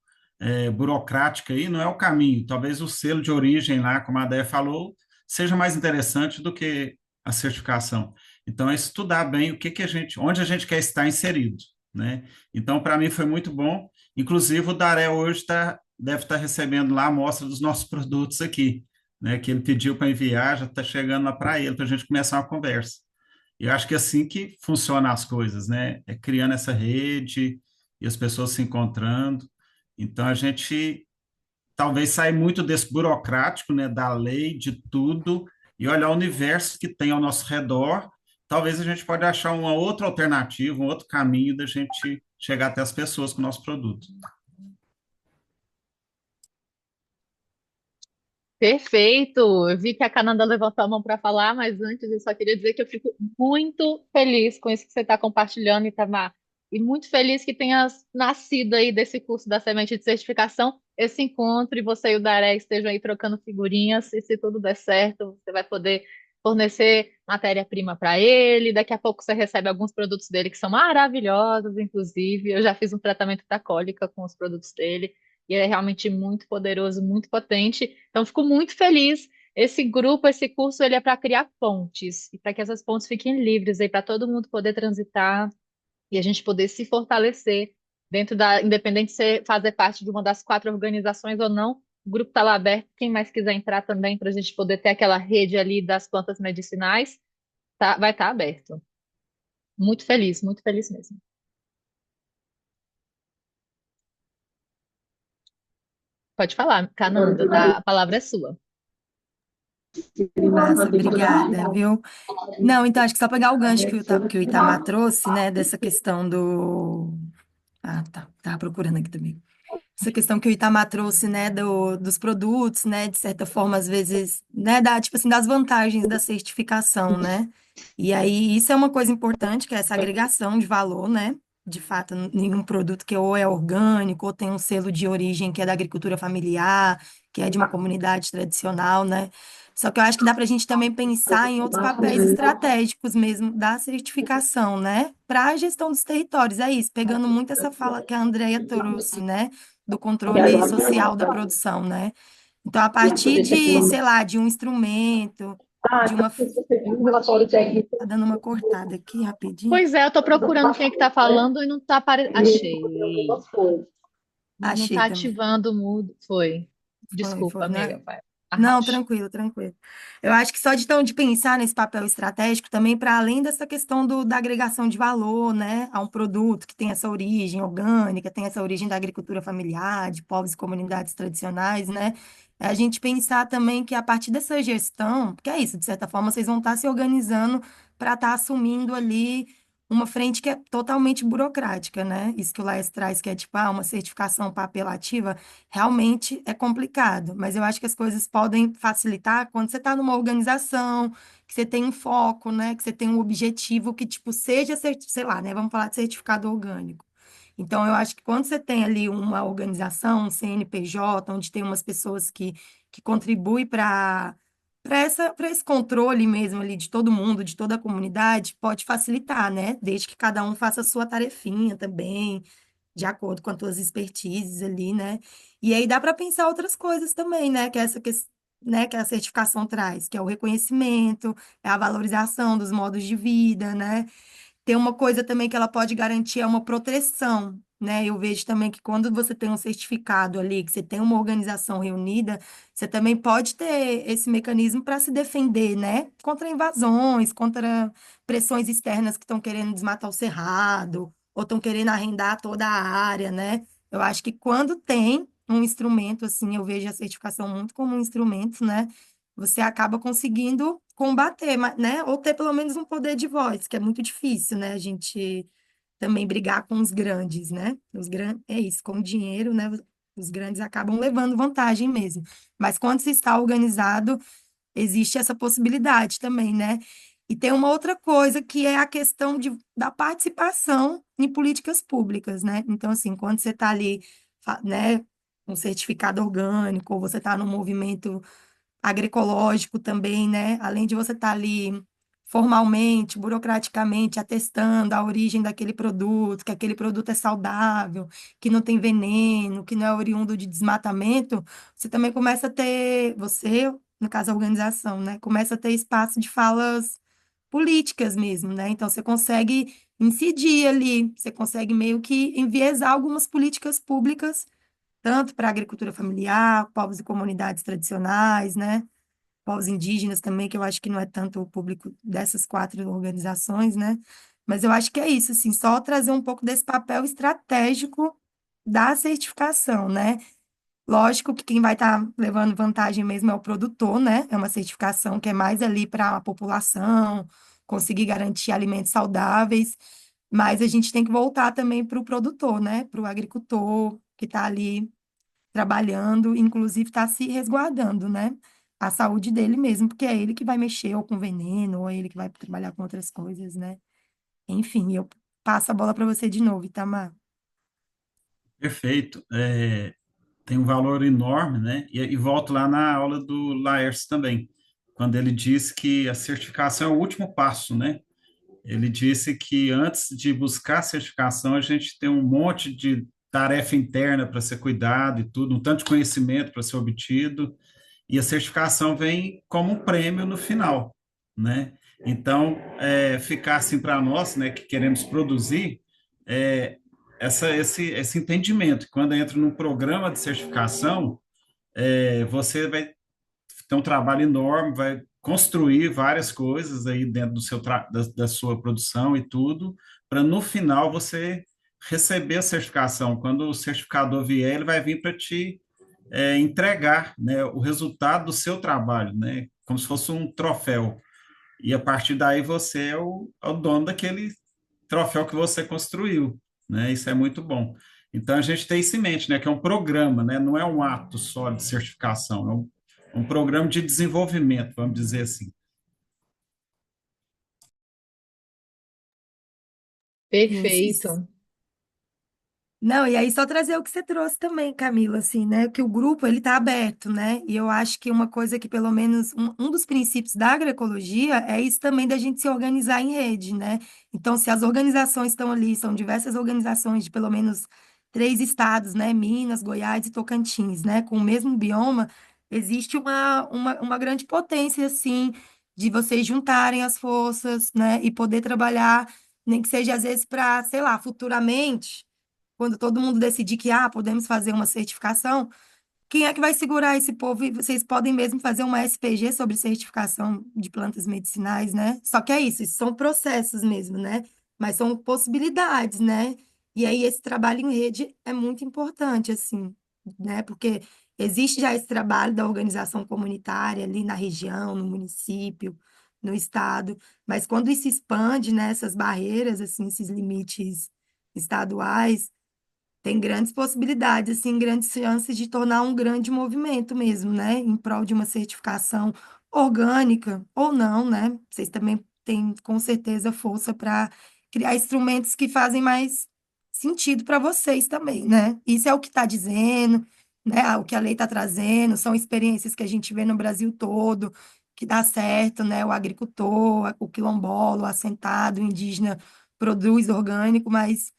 burocrática aí não é o caminho. Talvez o selo de origem lá, como a Déia falou, seja mais interessante do que a certificação. Então, é estudar bem o que que a gente, onde a gente quer estar inserido, né? Então, para mim foi muito bom. Inclusive, o Daré hoje deve estar recebendo lá a amostra dos nossos produtos aqui, né? Que ele pediu para enviar, já está chegando lá para ele, para a gente começar uma conversa. E eu acho que é assim que funcionam as coisas, né? É criando essa rede e as pessoas se encontrando. Então, a gente talvez sair muito desse burocrático, né, da lei, de tudo, e olhar o universo que tem ao nosso redor. Talvez a gente pode achar uma outra alternativa, um outro caminho da gente chegar até as pessoas com o nosso produto. Perfeito! Eu vi que a Cananda levantou a mão para falar, mas antes eu só queria dizer que eu fico muito feliz com isso que você está compartilhando, Itamar. E muito feliz que tenha nascido aí desse curso da Semente de Certificação, esse encontro, e você e o Daré estejam aí trocando figurinhas, e se tudo der certo, você vai poder fornecer matéria-prima para ele. Daqui a pouco você recebe alguns produtos dele que são maravilhosos, inclusive. Eu já fiz um tratamento para cólica com os produtos dele, e ele é realmente muito poderoso, muito potente. Então, fico muito feliz. Esse grupo, esse curso, ele é para criar pontes e para que essas pontes fiquem livres aí para todo mundo poder transitar e a gente poder se fortalecer dentro da, independente de você fazer parte de uma das 4 organizações ou não, o grupo está lá aberto. Quem mais quiser entrar também para a gente poder ter aquela rede ali das plantas medicinais, tá, vai estar aberto. Muito feliz mesmo. Pode falar, Cananda, tá? A palavra é sua. Massa, obrigada, viu? Não, então acho que só pegar o gancho que o Itamar trouxe, né, dessa questão do. Ah, tá, tava procurando aqui também. Essa questão que o Itamar trouxe, né, dos produtos, né, de certa forma, às vezes, né, tipo assim, das vantagens da certificação, né? E aí, isso é uma coisa importante, que é essa agregação de valor, né? De fato, em um produto que ou é orgânico, ou tem um selo de origem que é da agricultura familiar, que é de uma comunidade tradicional, né? Só que eu acho que dá para a gente também pensar em outros papéis estratégicos mesmo da certificação, né? Para a gestão dos territórios. É isso, pegando muito essa fala que a Andrea trouxe, né? Do controle social da produção, né? Então, a partir de, sei lá, de um instrumento, de uma. Tá dando uma cortada aqui rapidinho. Pois é, eu tô procurando quem é que tá falando e não tá aparecendo. Achei. Mas não Achei tá também. ativando o mudo. Foi. Desculpa, Foi, né? amiga. Vai. Não, Arraste. tranquilo, tranquilo. Eu acho que só de pensar nesse papel estratégico também, para além dessa questão da agregação de valor, né, a um produto que tem essa origem orgânica, tem essa origem da agricultura familiar, de povos e comunidades tradicionais, né, é a gente pensar também que a partir dessa gestão, porque é isso, de certa forma, vocês vão estar se organizando para estar assumindo ali uma frente que é totalmente burocrática, né? Isso que o Laes traz, que é tipo, uma certificação papelativa, realmente é complicado, mas eu acho que as coisas podem facilitar quando você está numa organização, que você tem um foco, né? Que você tem um objetivo que, tipo, seja, sei lá, né? Vamos falar de certificado orgânico. Então, eu acho que quando você tem ali uma organização, um CNPJ, onde tem umas pessoas que contribuem para esse controle mesmo ali de todo mundo, de toda a comunidade, pode facilitar, né? Desde que cada um faça a sua tarefinha também, de acordo com as tuas expertises ali, né? E aí dá para pensar outras coisas também, né? Que é né, que a certificação traz, que é o reconhecimento, é a valorização dos modos de vida, né? Tem uma coisa também que ela pode garantir é uma proteção, né? Eu vejo também que quando você tem um certificado ali, que você tem uma organização reunida, você também pode ter esse mecanismo para se defender, né? Contra invasões, contra pressões externas que estão querendo desmatar o cerrado, ou estão querendo arrendar toda a área, né? Eu acho que quando tem um instrumento assim, eu vejo a certificação muito como um instrumento, né? Você acaba conseguindo combater, né? Ou ter pelo menos um poder de voz, que é muito difícil, né? A gente também brigar com os grandes, né? É isso, com o dinheiro, né? Os grandes acabam levando vantagem mesmo. Mas quando se está organizado, existe essa possibilidade também, né? E tem uma outra coisa que é a questão da participação em políticas públicas, né? Então, assim, quando você está ali, né, um certificado orgânico, ou você está num movimento agroecológico também, né? Além de você estar ali formalmente, burocraticamente, atestando a origem daquele produto, que aquele produto é saudável, que não tem veneno, que não é oriundo de desmatamento, você também começa a ter, você, no caso a organização, né? Começa a ter espaço de falas políticas mesmo, né? Então você consegue incidir ali, você consegue meio que enviesar algumas políticas públicas tanto para a agricultura familiar, povos e comunidades tradicionais, né? Povos indígenas também, que eu acho que não é tanto o público dessas quatro organizações, né? Mas eu acho que é isso, assim, só trazer um pouco desse papel estratégico da certificação, né? Lógico que quem vai estar levando vantagem mesmo é o produtor, né? É uma certificação que é mais ali para a população, conseguir garantir alimentos saudáveis, mas a gente tem que voltar também para o produtor, né? Para o agricultor que está ali trabalhando, inclusive está se resguardando, né? A saúde dele mesmo, porque é ele que vai mexer ou com veneno, ou é ele que vai trabalhar com outras coisas, né? Enfim, eu passo a bola para você de novo, Itamar. Perfeito. Tem um valor enorme, né? E volto lá na aula do Laércio também, quando ele disse que a certificação é o último passo, né? Ele disse que antes de buscar a certificação, a gente tem um monte de tarefa interna para ser cuidado e tudo, um tanto de conhecimento para ser obtido, e a certificação vem como um prêmio no final, né? Então, ficar assim para nós, né, que queremos produzir, é, esse entendimento. Quando entra num programa de certificação, você vai ter um trabalho enorme, vai construir várias coisas aí dentro da sua produção e tudo, para no final você receber a certificação. Quando o certificador vier, ele vai vir para te entregar, né, o resultado do seu trabalho, né, como se fosse um troféu. E a partir daí você é o dono daquele troféu que você construiu, né? Isso é muito bom. Então a gente tem isso em mente, né? Que é um programa, né? Não é um ato só de certificação, um programa de desenvolvimento, vamos dizer assim. Sim, sim. Perfeito. Não, e aí só trazer o que você trouxe também, Camila, assim, né? Que o grupo, ele tá aberto, né? E eu acho que uma coisa que, pelo menos, um dos princípios da agroecologia é isso também da gente se organizar em rede, né? Então, se as organizações estão ali, são diversas organizações de pelo menos 3 estados, né? Minas, Goiás e Tocantins, né? Com o mesmo bioma, existe uma grande potência, assim, de vocês juntarem as forças, né? E poder trabalhar, nem que seja às vezes para, sei lá, futuramente quando todo mundo decidir que, podemos fazer uma certificação, quem é que vai segurar esse povo? E vocês podem mesmo fazer uma SPG sobre certificação de plantas medicinais, né? Só que é isso são processos mesmo, né? Mas são possibilidades, né? E aí esse trabalho em rede é muito importante, assim, né? Porque existe já esse trabalho da organização comunitária ali na região, no município, no estado, mas quando isso expande, né, essas barreiras, assim, esses limites estaduais, tem grandes possibilidades, assim, grandes chances de tornar um grande movimento mesmo, né? Em prol de uma certificação orgânica ou não, né? Vocês também têm, com certeza, força para criar instrumentos que fazem mais sentido para vocês também, né? Isso é o que está dizendo, né? O que a lei está trazendo, são experiências que a gente vê no Brasil todo, que dá certo, né? O agricultor, o quilombola, o assentado, o indígena produz orgânico, mas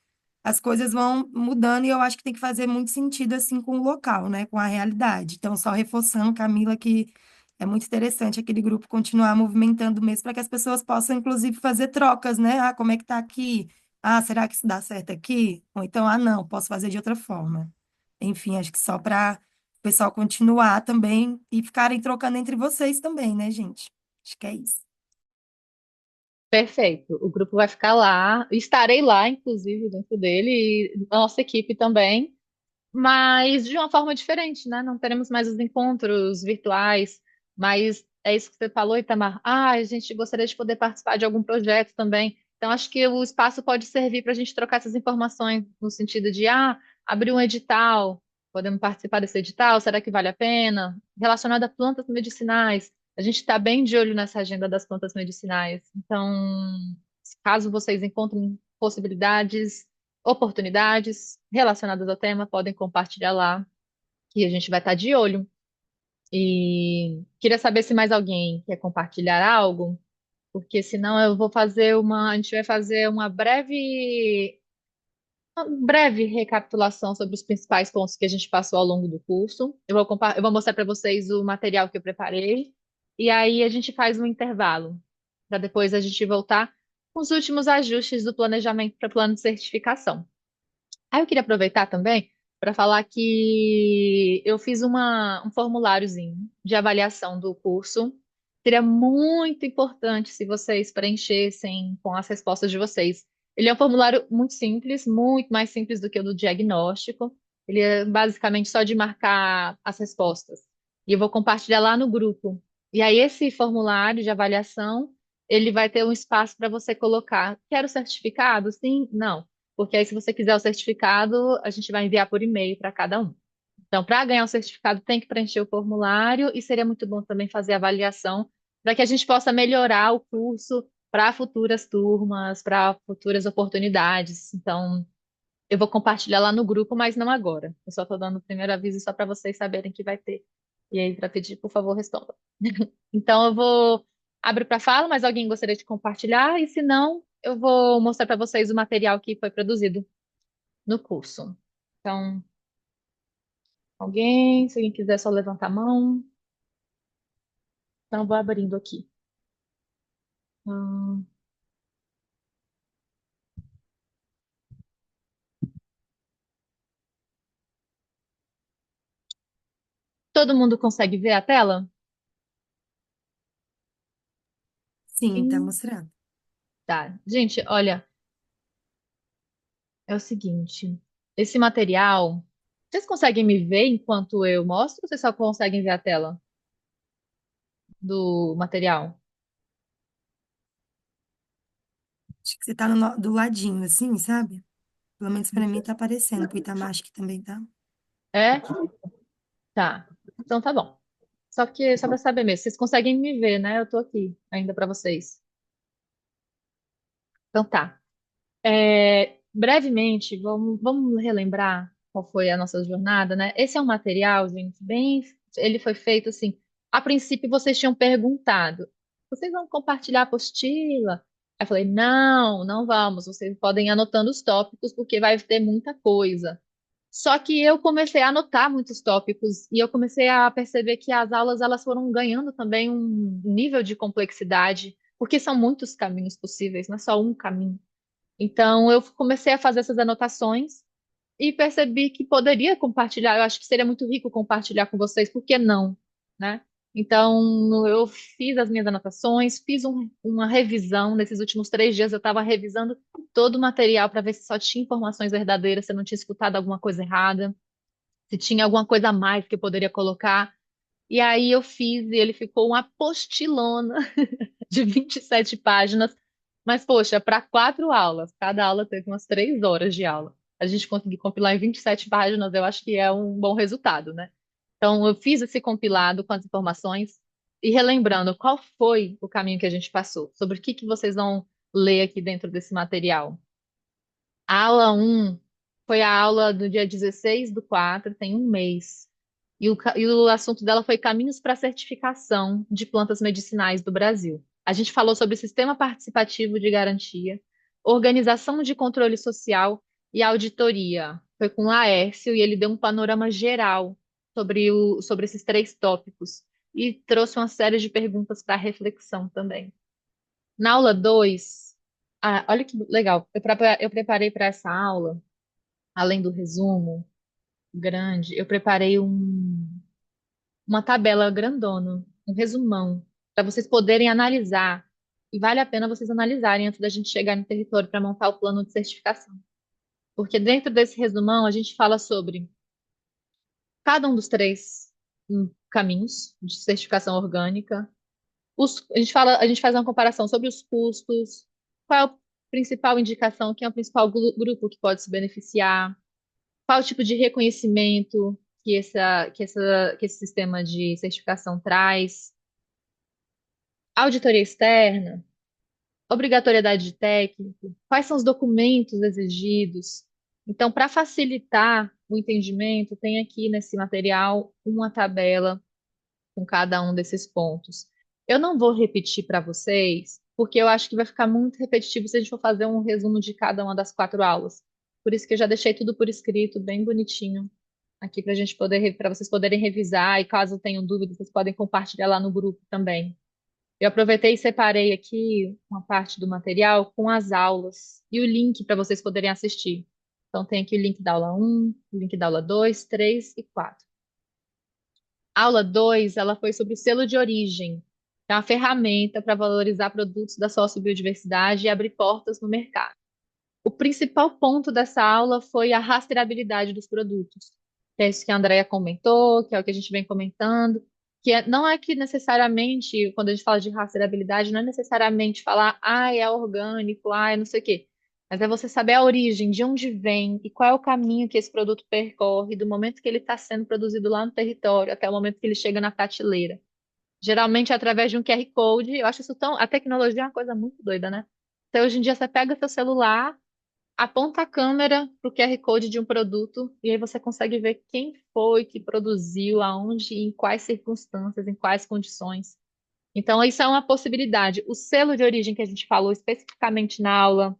as coisas vão mudando e eu acho que tem que fazer muito sentido assim com o local, né, com a realidade. Então, só reforçando, Camila, que é muito interessante aquele grupo continuar movimentando mesmo para que as pessoas possam, inclusive, fazer trocas, né? Ah, como é que tá aqui? Ah, será que isso dá certo aqui? Ou então, não, posso fazer de outra forma. Enfim, acho que só para o pessoal continuar também e ficarem trocando entre vocês também, né, gente? Acho que é isso. Perfeito. O grupo vai ficar lá, estarei lá, inclusive, dentro dele, e a nossa equipe também, mas de uma forma diferente, né? Não teremos mais os encontros virtuais, mas é isso que você falou, Itamar. A gente gostaria de poder participar de algum projeto também. Então, acho que o espaço pode servir para a gente trocar essas informações no sentido de, abrir um edital, podemos participar desse edital, será que vale a pena? Relacionado a plantas medicinais. A gente está bem de olho nessa agenda das plantas medicinais. Então, caso vocês encontrem possibilidades, oportunidades relacionadas ao tema, podem compartilhar lá, que a gente vai estar de olho. E queria saber se mais alguém quer compartilhar algo, porque senão eu vou fazer a gente vai fazer uma breve recapitulação sobre os principais pontos que a gente passou ao longo do curso. Eu vou mostrar para vocês o material que eu preparei, e aí a gente faz um intervalo, para depois a gente voltar com os últimos ajustes do planejamento para plano de certificação. Aí eu queria aproveitar também para falar que eu fiz um formuláriozinho de avaliação do curso. Seria muito importante se vocês preenchessem com as respostas de vocês. Ele é um formulário muito simples, muito mais simples do que o do diagnóstico. Ele é basicamente só de marcar as respostas. E eu vou compartilhar lá no grupo. E aí, esse formulário de avaliação, ele vai ter um espaço para você colocar: quero certificado? Sim? Não. Porque aí, se você quiser o certificado, a gente vai enviar por e-mail para cada um. Então, para ganhar o certificado, tem que preencher o formulário e seria muito bom também fazer a avaliação para que a gente possa melhorar o curso para futuras turmas, para futuras oportunidades. Então, eu vou compartilhar lá no grupo, mas não agora. Eu só estou dando o primeiro aviso só para vocês saberem que vai ter. E aí, para pedir, por favor, responda. Então, eu vou abrir para fala, mas alguém gostaria de compartilhar? E se não, eu vou mostrar para vocês o material que foi produzido no curso. Então, se alguém quiser só levantar a mão. Então, eu vou abrindo aqui. Hum, Todo mundo consegue ver a tela? Sim, tá Sim. mostrando. Tá. Gente, olha, é o seguinte. Esse material, vocês conseguem me ver enquanto eu mostro ou vocês só conseguem ver a tela do material? Acho que você tá do ladinho, assim, sabe? Pelo menos para mim tá aparecendo, pro Itamar acho que também tá. É? Tá. Então tá bom. Só que, só para saber mesmo, vocês conseguem me ver, né? Eu tô aqui ainda para vocês. Então tá. brevemente, vamos relembrar qual foi a nossa jornada, né? Esse é um material, gente, bem. Ele foi feito assim. A princípio, vocês tinham perguntado: vocês vão compartilhar a apostila? Aí eu falei: não, não vamos. Vocês podem ir anotando os tópicos, porque vai ter muita coisa. Só que eu comecei a anotar muitos tópicos e eu comecei a perceber que as aulas elas foram ganhando também um nível de complexidade, porque são muitos caminhos possíveis, não é só um caminho. Então, eu comecei a fazer essas anotações e percebi que poderia compartilhar. Eu acho que seria muito rico compartilhar com vocês, por que não, né? Então, eu fiz as minhas anotações, fiz uma revisão. Nesses últimos 3 dias, eu estava revisando todo o material para ver se só tinha informações verdadeiras, se eu não tinha escutado alguma coisa errada, se tinha alguma coisa a mais que eu poderia colocar. E aí eu fiz, e ele ficou uma apostilona de 27 páginas. Mas, poxa, para 4 aulas, cada aula teve umas 3 horas de aula. A gente conseguir compilar em 27 páginas, eu acho que é um bom resultado, né? Então, eu fiz esse compilado com as informações e relembrando qual foi o caminho que a gente passou, sobre o que que vocês vão ler aqui dentro desse material. A aula 1 foi a aula do dia 16/4, tem um mês. E o assunto dela foi Caminhos para a Certificação de Plantas Medicinais do Brasil. A gente falou sobre sistema participativo de garantia, organização de controle social e auditoria. Foi com o Laércio e ele deu um panorama geral sobre esses 3 tópicos e trouxe uma série de perguntas para reflexão também. Na aula 2, olha que legal, eu preparei para essa aula, além do resumo grande, eu preparei uma tabela grandona, um resumão, para vocês poderem analisar. E vale a pena vocês analisarem antes da gente chegar no território para montar o plano de certificação. Porque dentro desse resumão a gente fala sobre cada um dos 3 caminhos de certificação orgânica. A gente faz uma comparação sobre os custos, qual é a principal indicação, quem é o principal grupo que pode se beneficiar, qual o tipo de reconhecimento que esse sistema de certificação traz, auditoria externa, obrigatoriedade de técnico, quais são os documentos exigidos. Então, para facilitar o entendimento, tem aqui nesse material uma tabela com cada um desses pontos. Eu não vou repetir para vocês, porque eu acho que vai ficar muito repetitivo se a gente for fazer um resumo de cada uma das 4 aulas. Por isso que eu já deixei tudo por escrito, bem bonitinho, aqui para a gente poder, para vocês poderem revisar e caso tenham dúvidas, vocês podem compartilhar lá no grupo também. Eu aproveitei e separei aqui uma parte do material com as aulas e o link para vocês poderem assistir. Então tem aqui o link da aula 1, o link da aula 2, 3 e 4. A aula 2, ela foi sobre o selo de origem, que é uma ferramenta para valorizar produtos da sociobiodiversidade e abrir portas no mercado. O principal ponto dessa aula foi a rastreabilidade dos produtos, que é isso que a Andrea comentou, que é o que a gente vem comentando, não é que necessariamente, quando a gente fala de rastreabilidade, não é necessariamente falar, é orgânico, é não sei o quê, mas é você saber a origem, de onde vem e qual é o caminho que esse produto percorre, do momento que ele está sendo produzido lá no território até o momento que ele chega na prateleira. Geralmente através de um QR Code, eu acho isso tão. A tecnologia é uma coisa muito doida, né? Então, hoje em dia, você pega seu celular, aponta a câmera para o QR Code de um produto e aí você consegue ver quem foi que produziu, aonde, em quais circunstâncias, em quais condições. Então, isso é uma possibilidade. O selo de origem que a gente falou especificamente na aula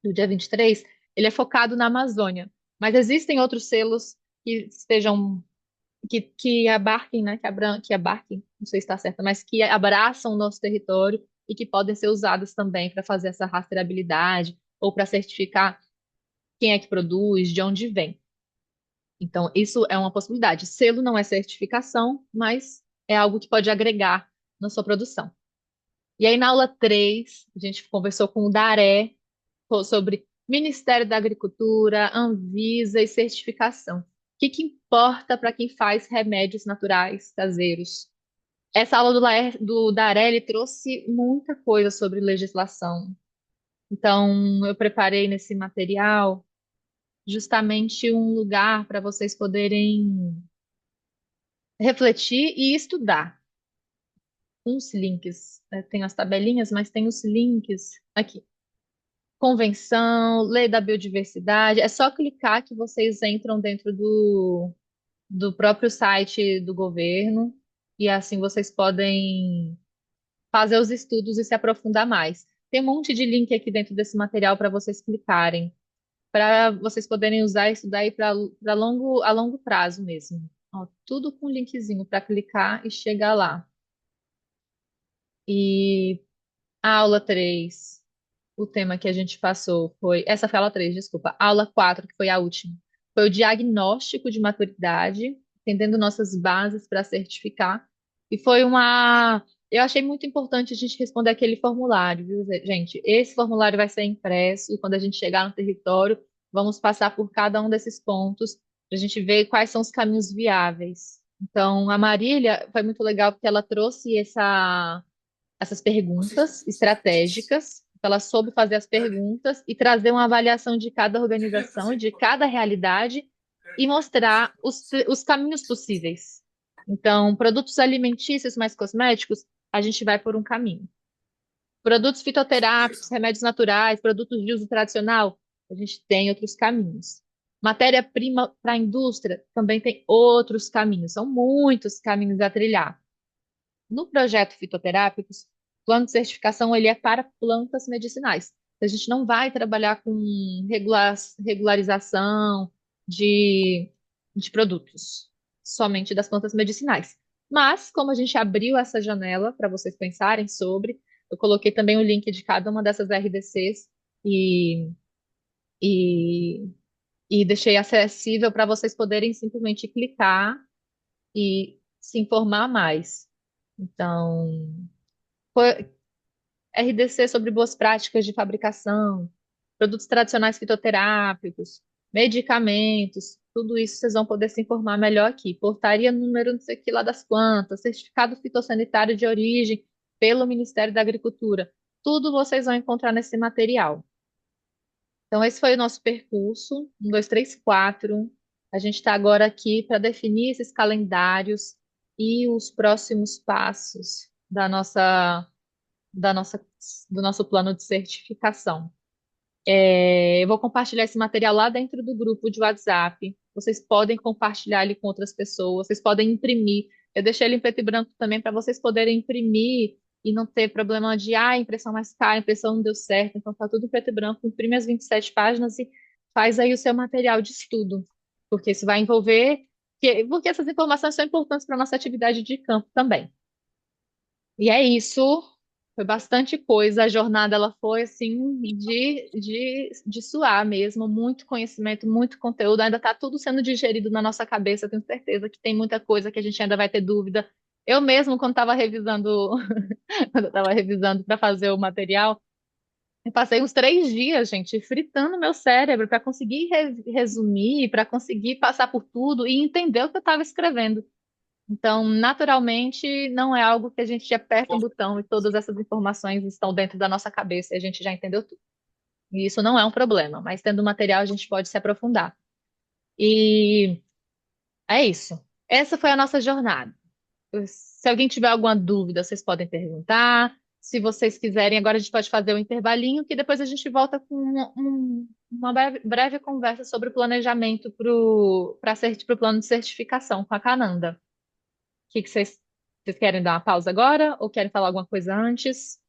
do dia 23, ele é focado na Amazônia. Mas existem outros selos que estejam, que abarquem, né, que abarquem, não sei se está certo, mas que abraçam o nosso território e que podem ser usados também para fazer essa rastreabilidade ou para certificar quem é que produz, de onde vem. Então, isso é uma possibilidade. Selo não é certificação, mas é algo que pode agregar na sua produção. E aí, na aula 3, a gente conversou com o Daré sobre Ministério da Agricultura, Anvisa e certificação. O que importa para quem faz remédios naturais caseiros? Essa aula do Daré, ele trouxe muita coisa sobre legislação. Então, eu preparei nesse material justamente um lugar para vocês poderem refletir e estudar. Uns links, né? Tem as tabelinhas, mas tem os links aqui. convenção, lei da biodiversidade. É só clicar que vocês entram dentro do próprio site do governo e assim vocês podem fazer os estudos e se aprofundar mais. Tem um monte de link aqui dentro desse material para vocês clicarem, para vocês poderem usar isso daí a longo prazo mesmo. Ó, tudo com linkzinho para clicar e chegar lá. E a aula 3, o tema que a gente passou foi. Essa foi a aula 3, desculpa. A aula 4, que foi a última, foi o diagnóstico de maturidade, entendendo nossas bases para certificar. E foi uma. Eu achei muito importante a gente responder aquele formulário, viu, gente? Esse formulário vai ser impresso e quando a gente chegar no território, vamos passar por cada um desses pontos para a gente ver quais são os caminhos viáveis. Então, a Marília foi muito legal porque ela trouxe essas perguntas estratégicas. Ela soube fazer as perguntas e trazer uma avaliação de cada organização, de cada realidade e mostrar os caminhos possíveis. Então, produtos alimentícios mais cosméticos, a gente vai por um caminho. Produtos fitoterápicos, remédios naturais, produtos de uso tradicional, a gente tem outros caminhos. Matéria-prima para a indústria também tem outros caminhos, são muitos caminhos a trilhar. No projeto fitoterápicos, o plano de certificação ele é para plantas medicinais. A gente não vai trabalhar com regularização de, de produtos, somente das plantas medicinais. Mas, como a gente abriu essa janela para vocês pensarem sobre, eu coloquei também o link de cada uma dessas RDCs e, e, e deixei acessível para vocês poderem simplesmente clicar e se informar mais. Então, RDC sobre boas práticas de fabricação, produtos tradicionais fitoterápicos, medicamentos, tudo isso vocês vão poder se informar melhor aqui. Portaria número não sei o que lá das plantas, certificado fitossanitário de origem pelo Ministério da Agricultura. Tudo vocês vão encontrar nesse material. Então, esse foi o nosso percurso, 1, 2, 3, 4. A gente está agora aqui para definir esses calendários e os próximos passos da nossa, do nosso plano de certificação. Eu vou compartilhar esse material lá dentro do grupo de WhatsApp. Vocês podem compartilhar ele com outras pessoas, vocês podem imprimir. Eu deixei ele em preto e branco também para vocês poderem imprimir e não ter problema de, a impressão mais cara, a impressão não deu certo, então tá tudo em preto e branco. Imprime as 27 páginas e faz aí o seu material de estudo, porque isso vai envolver, porque essas informações são importantes para a nossa atividade de campo também. E é isso. Foi bastante coisa. A jornada ela foi assim de suar mesmo, muito conhecimento, muito conteúdo. Ainda está tudo sendo digerido na nossa cabeça. Tenho certeza que tem muita coisa que a gente ainda vai ter dúvida. Eu mesmo, quando estava revisando, quando eu estava revisando para fazer o material, eu passei uns 3 dias, gente, fritando meu cérebro para conseguir resumir, para conseguir passar por tudo e entender o que eu estava escrevendo. Então, naturalmente, não é algo que a gente aperta um botão e todas essas informações estão dentro da nossa cabeça e a gente já entendeu tudo. E isso não é um problema, mas tendo material a gente pode se aprofundar. E é isso. Essa foi a nossa jornada. Se alguém tiver alguma dúvida, vocês podem perguntar. Se vocês quiserem, agora a gente pode fazer um intervalinho, que depois a gente volta com uma breve conversa sobre o planejamento para o plano de certificação com a Cananda. Que vocês querem dar uma pausa agora ou querem falar alguma coisa antes?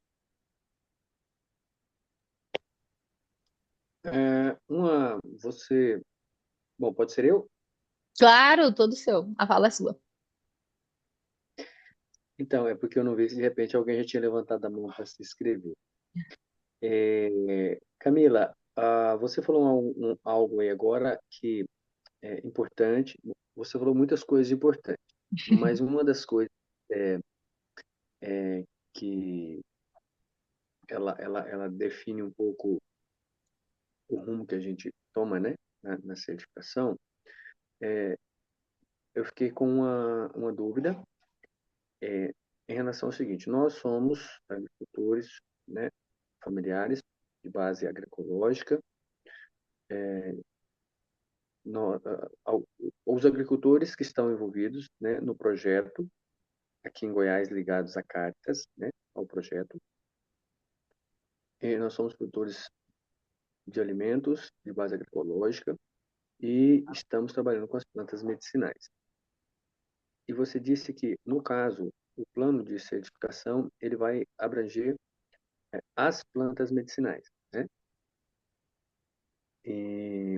Você, bom, pode ser eu? Claro, todo seu. A fala é sua. Então, é porque eu não vi se de repente alguém já tinha levantado a mão para se inscrever. Camila, você falou algo aí agora que é importante. Você falou muitas coisas importantes, mas uma das coisas que ela define um pouco o rumo que a gente toma, né, na certificação. Eu fiquei com uma dúvida em relação ao seguinte: nós somos agricultores, né, familiares de base agroecológica. Os agricultores que estão envolvidos, né, no projeto aqui em Goiás, ligados à Caritas, né, ao projeto, e nós somos produtores de alimentos de base agroecológica e estamos trabalhando com as plantas medicinais. E você disse que, no caso, o plano de certificação ele vai abranger as plantas medicinais, né? E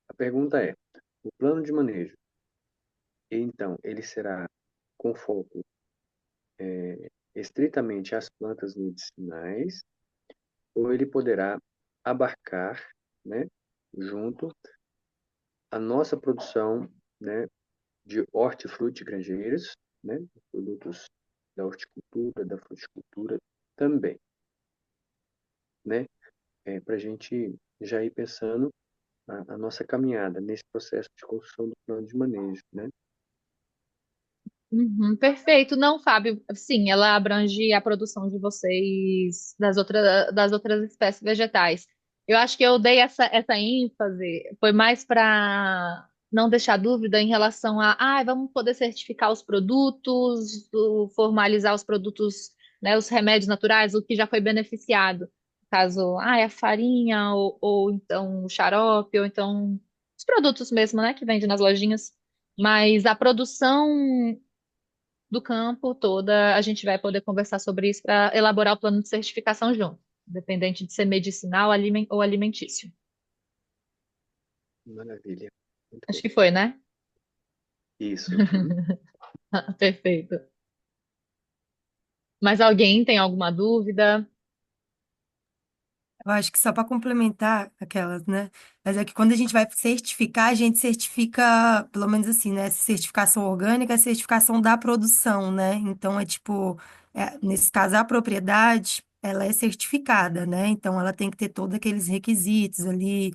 a pergunta é, o plano de manejo, então, ele será com foco estritamente às plantas medicinais ou ele poderá abarcar, né, junto a nossa produção, né, de hortifruti-grangeiros, né, produtos da horticultura, da fruticultura também, né, para a gente já ir pensando a nossa caminhada nesse processo de construção do plano de manejo, né? Uhum, perfeito. Não, Fábio, sim, ela abrange a produção de vocês das outras espécies vegetais. Eu acho que eu dei essa ênfase, foi mais para não deixar dúvida em relação vamos poder certificar os produtos, formalizar os produtos, né, os remédios naturais, o que já foi beneficiado. No caso, é a farinha, ou então o xarope, ou então os produtos mesmo, né, que vendem nas lojinhas. Mas a produção do campo toda, a gente vai poder conversar sobre isso para elaborar o plano de certificação junto, independente de ser medicinal ou alimentício. Maravilha. Muito Acho bem. que foi, né? Isso. Uhum. Perfeito. Mas alguém tem alguma dúvida? Eu acho que só para complementar aquelas, né? Mas é que quando a gente vai certificar, a gente certifica, pelo menos assim, né? Certificação orgânica é certificação da produção, né? Então é tipo, nesse caso, a propriedade, ela é certificada, né? Então ela tem que ter todos aqueles requisitos ali,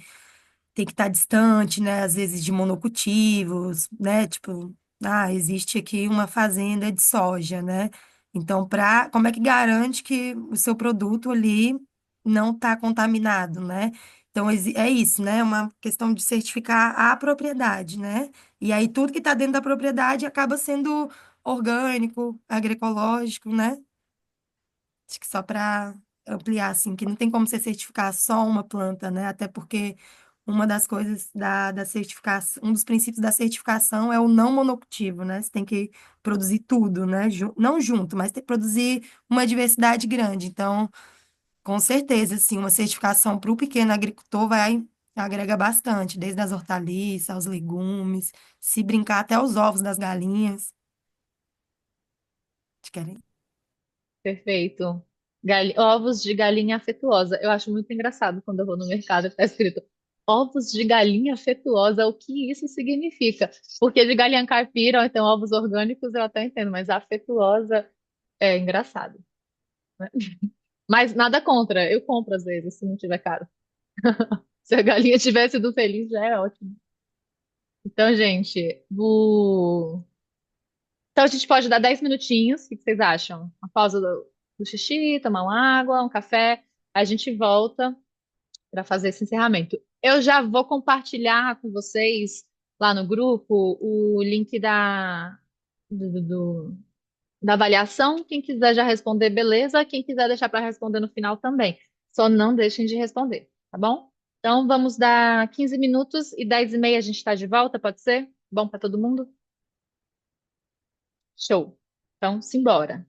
tem que estar distante, né? Às vezes de monocultivos, né? Tipo, existe aqui uma fazenda de soja, né? Então, como é que garante que o seu produto ali não está contaminado, né? Então, é isso, né? É uma questão de certificar a propriedade, né? E aí, tudo que está dentro da propriedade acaba sendo orgânico, agroecológico, né? Acho que só para ampliar, assim, que não tem como você certificar só uma planta, né? Até porque uma das coisas da certificação, um dos princípios da certificação é o não monocultivo, né? Você tem que produzir tudo, né? Não junto, mas tem que produzir uma diversidade grande. Então, com certeza, assim, uma certificação para o pequeno agricultor vai agrega bastante, desde as hortaliças, aos legumes, se brincar até os ovos das galinhas. Te querem? Perfeito. Ovos de galinha afetuosa. Eu acho muito engraçado quando eu vou no mercado e está escrito ovos de galinha afetuosa. O que isso significa? Porque de galinha caipira, ou então ovos orgânicos, eu até entendo, mas afetuosa é engraçado. Mas nada contra. Eu compro às vezes, se não tiver caro. Se a galinha tivesse sido feliz, já é ótimo. Então, gente, então a gente pode dar 10 minutinhos. O que vocês acham? Uma pausa do xixi, tomar uma água, um café. A gente volta para fazer esse encerramento. Eu já vou compartilhar com vocês lá no grupo o link do, do- da avaliação. Quem quiser já responder, beleza. Quem quiser deixar para responder no final também. Só não deixem de responder, tá bom? Então vamos dar 15 minutos e 10h30 a gente está de volta, pode ser? Bom para todo mundo? Show. Então, simbora.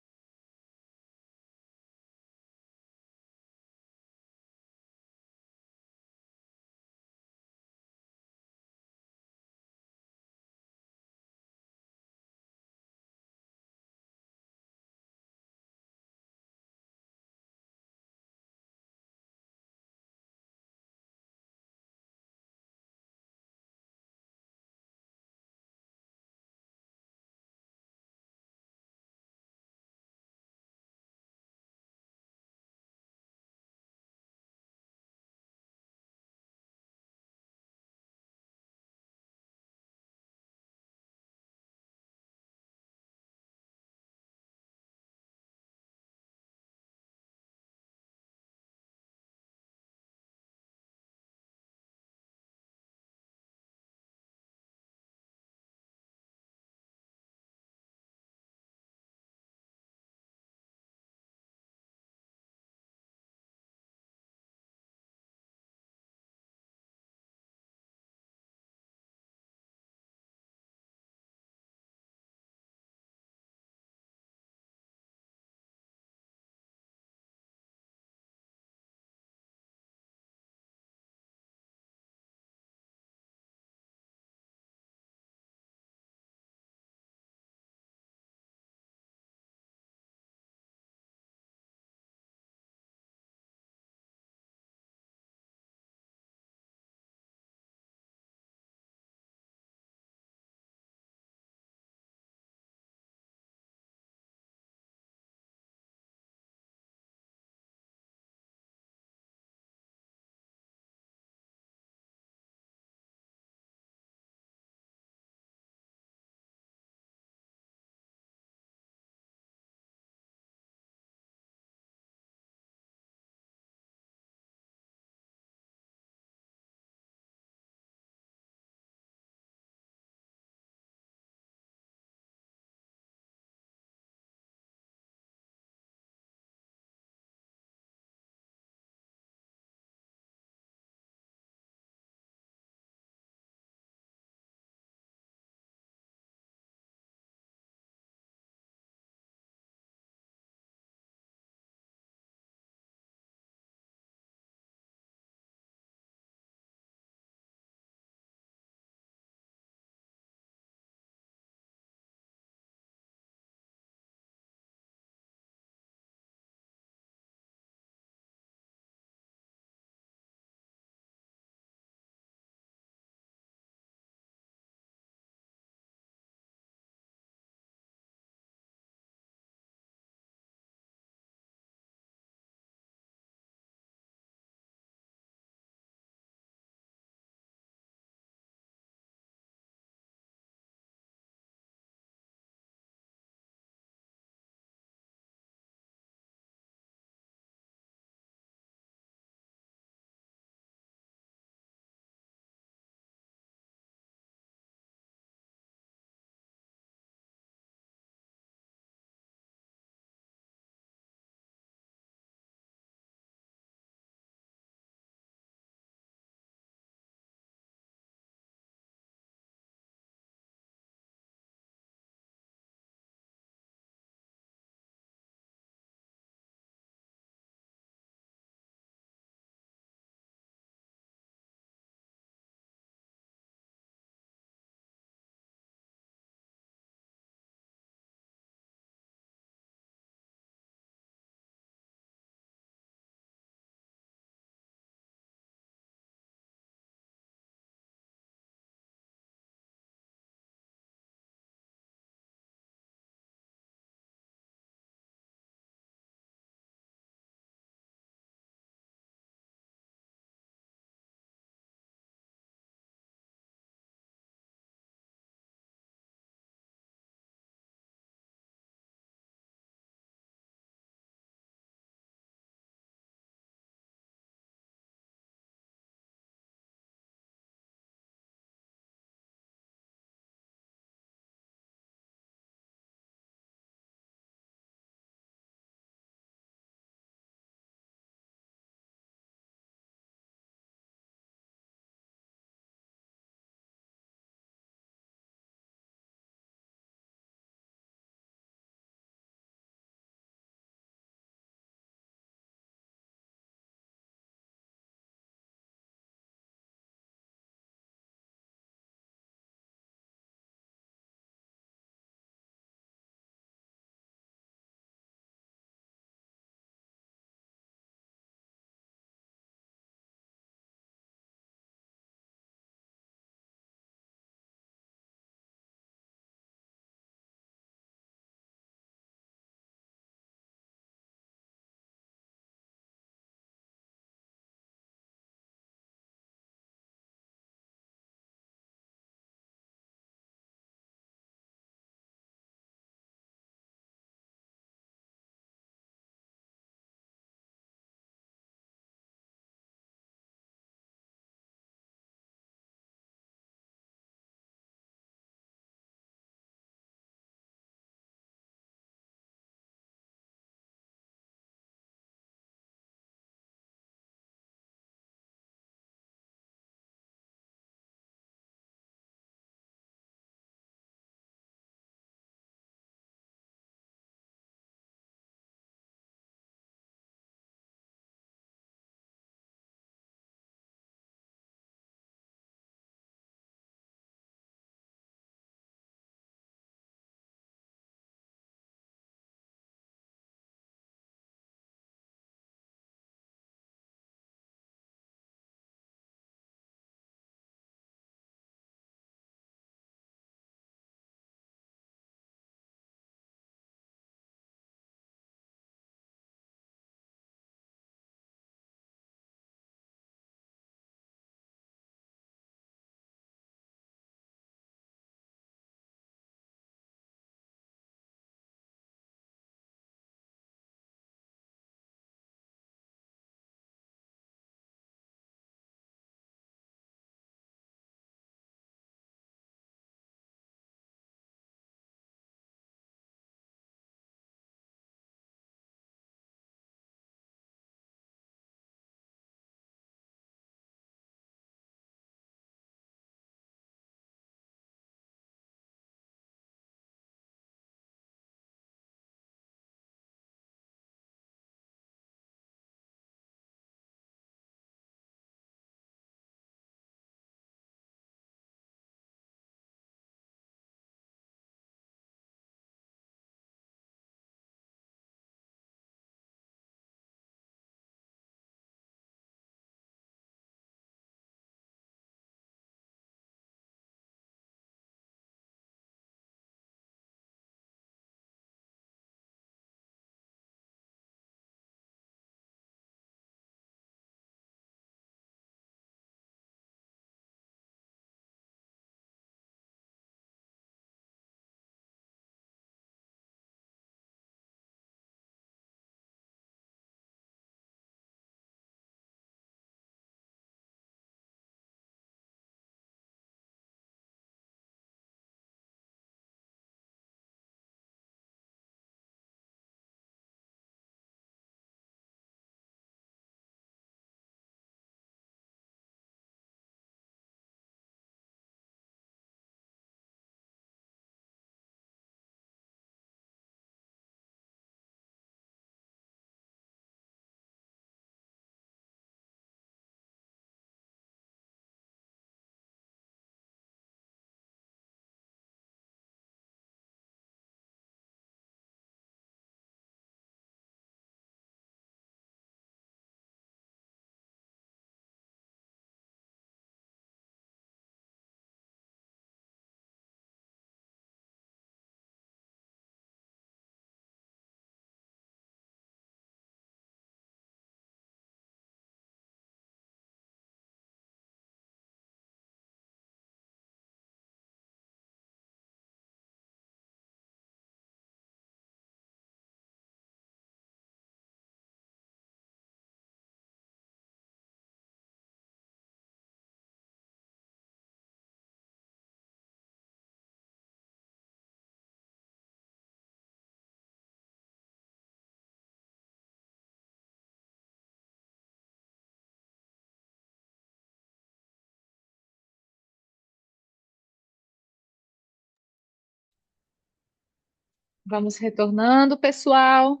Vamos retornando, pessoal,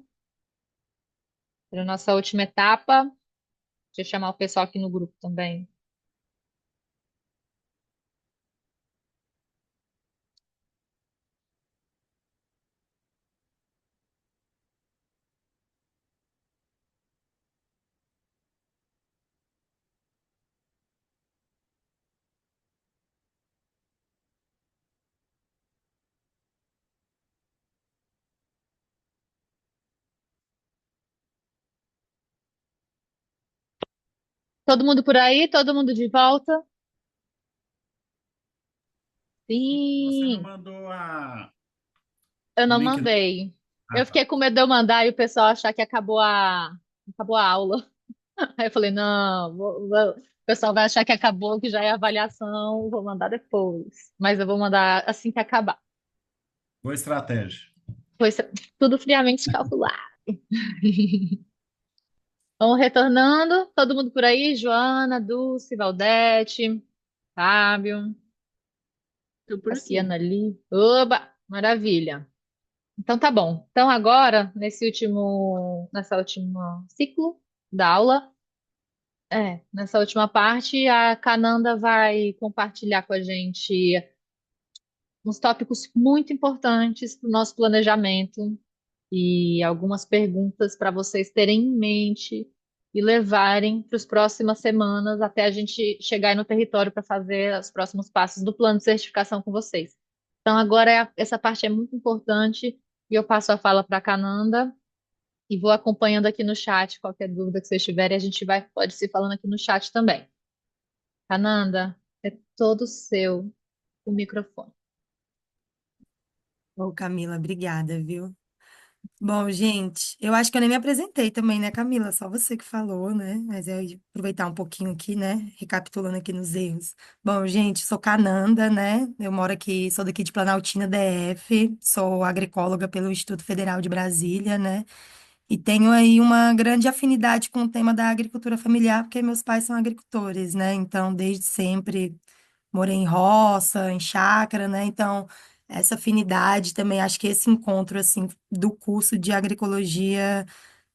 para a nossa última etapa. Deixa eu chamar o pessoal aqui no grupo também. Todo mundo por aí? Todo mundo de volta? Você não Sim, mandou eu o não link? mandei. Ah, Eu tá. fiquei com medo de eu mandar e o pessoal achar que acabou a aula. Aí eu falei, não, o pessoal vai achar que acabou, que já é avaliação, vou mandar depois. Mas eu vou mandar assim que acabar. Boa estratégia. Foi tudo friamente calculado. Vamos retornando, todo mundo por aí, Joana, Dulce, Valdete, Fábio, Tô por aqui. Cassiana ali. Oba, maravilha. Então tá bom. Então agora, nessa última ciclo da aula, nessa última parte, a Cananda vai compartilhar com a gente uns tópicos muito importantes para o nosso planejamento e algumas perguntas para vocês terem em mente e levarem para as próximas semanas até a gente chegar aí no território para fazer os próximos passos do plano de certificação com vocês. Então, agora essa parte é muito importante e eu passo a fala para a Cananda e vou acompanhando aqui no chat qualquer dúvida que vocês tiverem, a gente pode se falando aqui no chat também. Cananda, é todo seu o microfone. Ô, Camila, obrigada, viu? Bom, gente, eu acho que eu nem me apresentei também, né, Camila? Só você que falou, né? Mas eu ia aproveitar um pouquinho aqui, né? Recapitulando aqui nos erros. Bom, gente, sou Cananda, né? Eu moro aqui, sou daqui de Planaltina, DF, sou agricóloga pelo Instituto Federal de Brasília, né? E tenho aí uma grande afinidade com o tema da agricultura familiar, porque meus pais são agricultores, né? Então, desde sempre morei em roça, em chácara, né? Então, essa afinidade também, acho que esse encontro, assim, do curso de agroecologia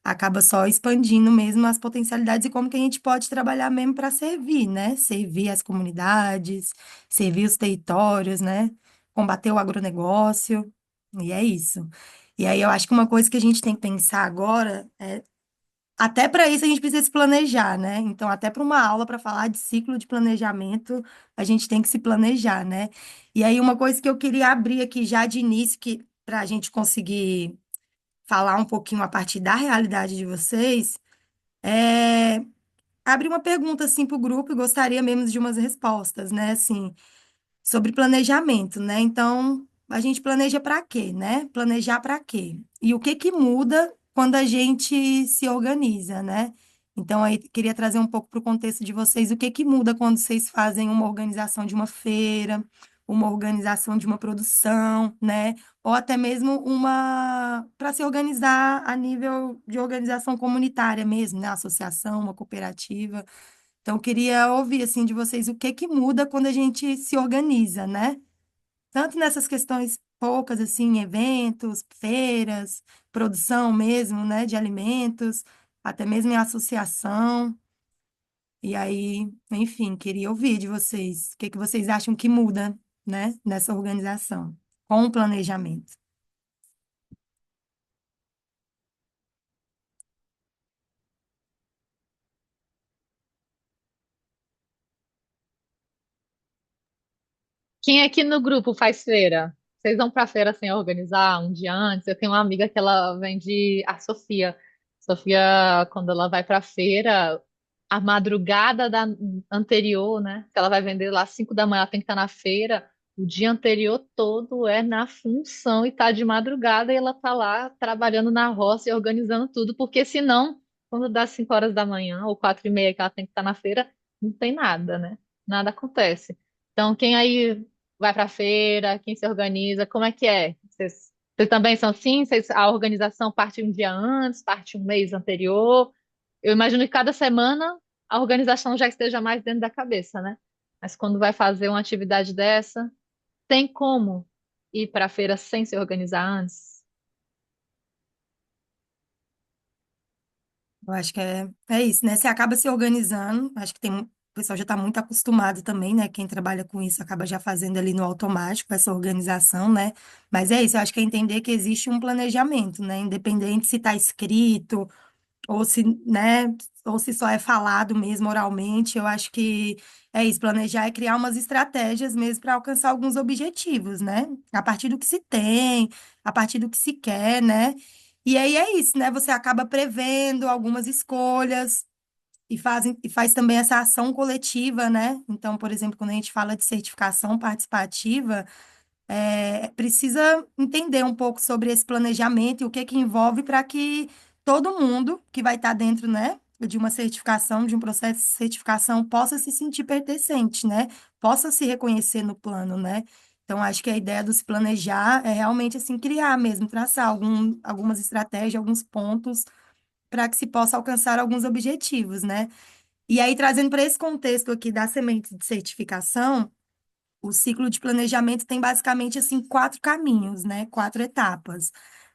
acaba só expandindo mesmo as potencialidades e como que a gente pode trabalhar mesmo para servir, né? Servir as comunidades, servir os territórios, né? Combater o agronegócio, e é isso. E aí eu acho que uma coisa que a gente tem que pensar agora é até para isso a gente precisa se planejar, né? Então, até para uma aula para falar de ciclo de planejamento, a gente tem que se planejar, né? E aí, uma coisa que eu queria abrir aqui já de início, que para a gente conseguir falar um pouquinho a partir da realidade de vocês, é abrir uma pergunta assim para o grupo e gostaria mesmo de umas respostas, né? Assim, sobre planejamento, né? Então, a gente planeja para quê, né? Planejar para quê? E o que que muda quando a gente se organiza, né? Então, aí queria trazer um pouco para o contexto de vocês, o que que muda quando vocês fazem uma organização de uma feira, uma organização de uma produção, né? Ou até mesmo uma para se organizar a nível de organização comunitária mesmo, né? Associação, uma cooperativa. Então, eu queria ouvir, assim, de vocês o que que muda quando a gente se organiza, né? Tanto nessas questões poucas, assim, eventos, feiras, produção mesmo, né, de alimentos, até mesmo em associação. E aí, enfim, queria ouvir de vocês, o que que vocês acham que muda, né, nessa organização, com o planejamento. Quem aqui no grupo faz feira? Vocês vão pra feira sem organizar um dia antes? Eu tenho uma amiga que ela vende a Sofia. Sofia, quando ela vai pra feira, a madrugada anterior, né? Que ela vai vender lá às 5 da manhã, ela tem que estar na feira. O dia anterior todo é na função e tá de madrugada e ela tá lá trabalhando na roça e organizando tudo, porque senão, quando dá 5 horas da manhã ou 4:30 que ela tem que estar na feira, não tem nada, né? Nada acontece. Então, quem aí vai para a feira, quem se organiza, como é que é? Vocês também são assim? A organização parte um dia antes, parte um mês anterior? Eu imagino que cada semana a organização já esteja mais dentro da cabeça, né? Mas quando vai fazer uma atividade dessa, tem como ir para a feira sem se organizar antes? Eu acho que é isso, né? Você acaba se organizando, acho que o pessoal já está muito acostumado também, né? Quem trabalha com isso acaba já fazendo ali no automático essa organização, né? Mas é isso, eu acho que é entender que existe um planejamento, né? Independente se está escrito ou se, né, ou se só é falado mesmo oralmente, eu acho que é isso, planejar é criar umas estratégias mesmo para alcançar alguns objetivos, né? A partir do que se tem, a partir do que se quer, né? E aí é isso, né? Você acaba prevendo algumas escolhas e faz também essa ação coletiva, né? Então, por exemplo, quando a gente fala de certificação participativa, precisa entender um pouco sobre esse planejamento e o que que envolve para que todo mundo que vai estar dentro, né, de uma certificação, de um processo de certificação, possa se sentir pertencente, né? Possa se reconhecer no plano, né? Então, acho que a ideia do se planejar é realmente, assim, criar mesmo, traçar algumas estratégias, alguns pontos para que se possa alcançar alguns objetivos, né? E aí, trazendo para esse contexto aqui da semente de certificação, o ciclo de planejamento tem basicamente assim quatro caminhos, né? Quatro etapas.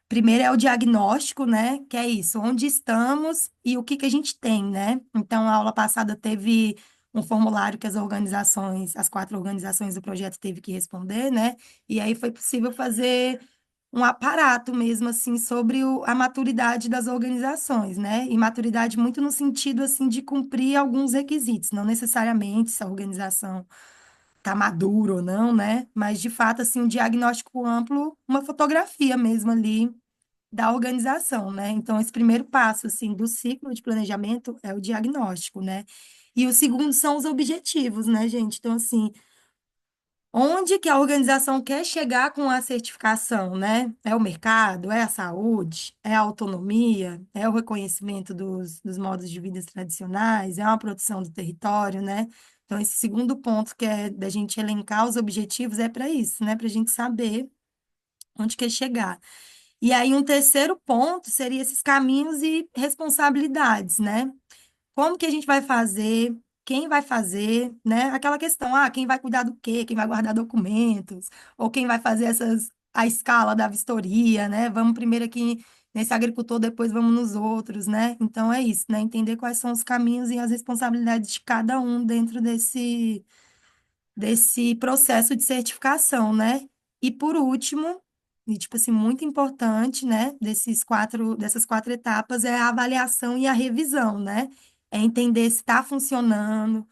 Primeiro é o diagnóstico, né? Que é isso, onde estamos e o que que a gente tem, né? Então, a aula passada teve um formulário que as quatro organizações do projeto teve que responder, né? E aí foi possível fazer um aparato mesmo assim sobre a maturidade das organizações, né? E maturidade muito no sentido assim de cumprir alguns requisitos, não necessariamente se a organização tá maduro ou não, né? Mas, de fato, assim, um diagnóstico amplo, uma fotografia mesmo ali da organização, né? Então, esse primeiro passo, assim, do ciclo de planejamento é o diagnóstico, né? E o segundo são os objetivos, né, gente? Então, assim, onde que a organização quer chegar com a certificação, né? É o mercado, é a saúde, é a autonomia, é o reconhecimento dos modos de vida tradicionais, é uma proteção do território, né? Então, esse segundo ponto que é da gente elencar os objetivos é para isso, né? Para a gente saber onde quer chegar. E aí, um terceiro ponto seria esses caminhos e responsabilidades, né? Como que a gente vai fazer? Quem vai fazer, né? Aquela questão, quem vai cuidar do quê? Quem vai guardar documentos? Ou quem vai fazer a escala da vistoria, né? Vamos primeiro aqui nesse agricultor, depois vamos nos outros, né? Então é isso, né? Entender quais são os caminhos e as responsabilidades de cada um dentro desse processo de certificação, né? E por último, e tipo assim, muito importante, né, dessas quatro etapas é a avaliação e a revisão, né? É entender se está funcionando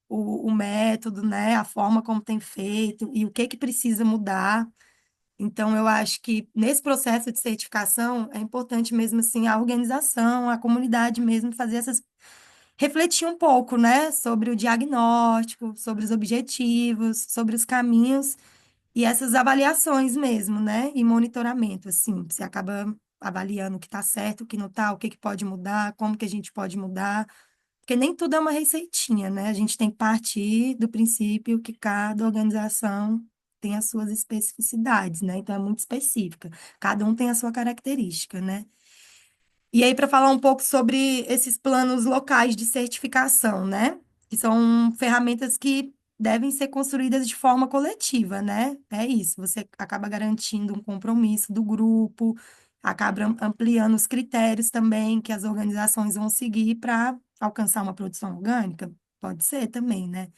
o método, né, a forma como tem feito e o que que precisa mudar. Então, eu acho que nesse processo de certificação é importante mesmo assim a organização, a comunidade mesmo fazer refletir um pouco, né, sobre o diagnóstico, sobre os objetivos, sobre os caminhos e essas avaliações mesmo, né, e monitoramento, assim, você acaba avaliando o que está certo, o que não está, o que que pode mudar, como que a gente pode mudar, porque nem tudo é uma receitinha, né, a gente tem que partir do princípio que cada organização tem as suas especificidades, né, então é muito específica, cada um tem a sua característica, né. E aí, para falar um pouco sobre esses planos locais de certificação, né? Que são ferramentas que devem ser construídas de forma coletiva, né? É isso, você acaba garantindo um compromisso do grupo, acaba ampliando os critérios também que as organizações vão seguir para alcançar uma produção orgânica. Pode ser também, né?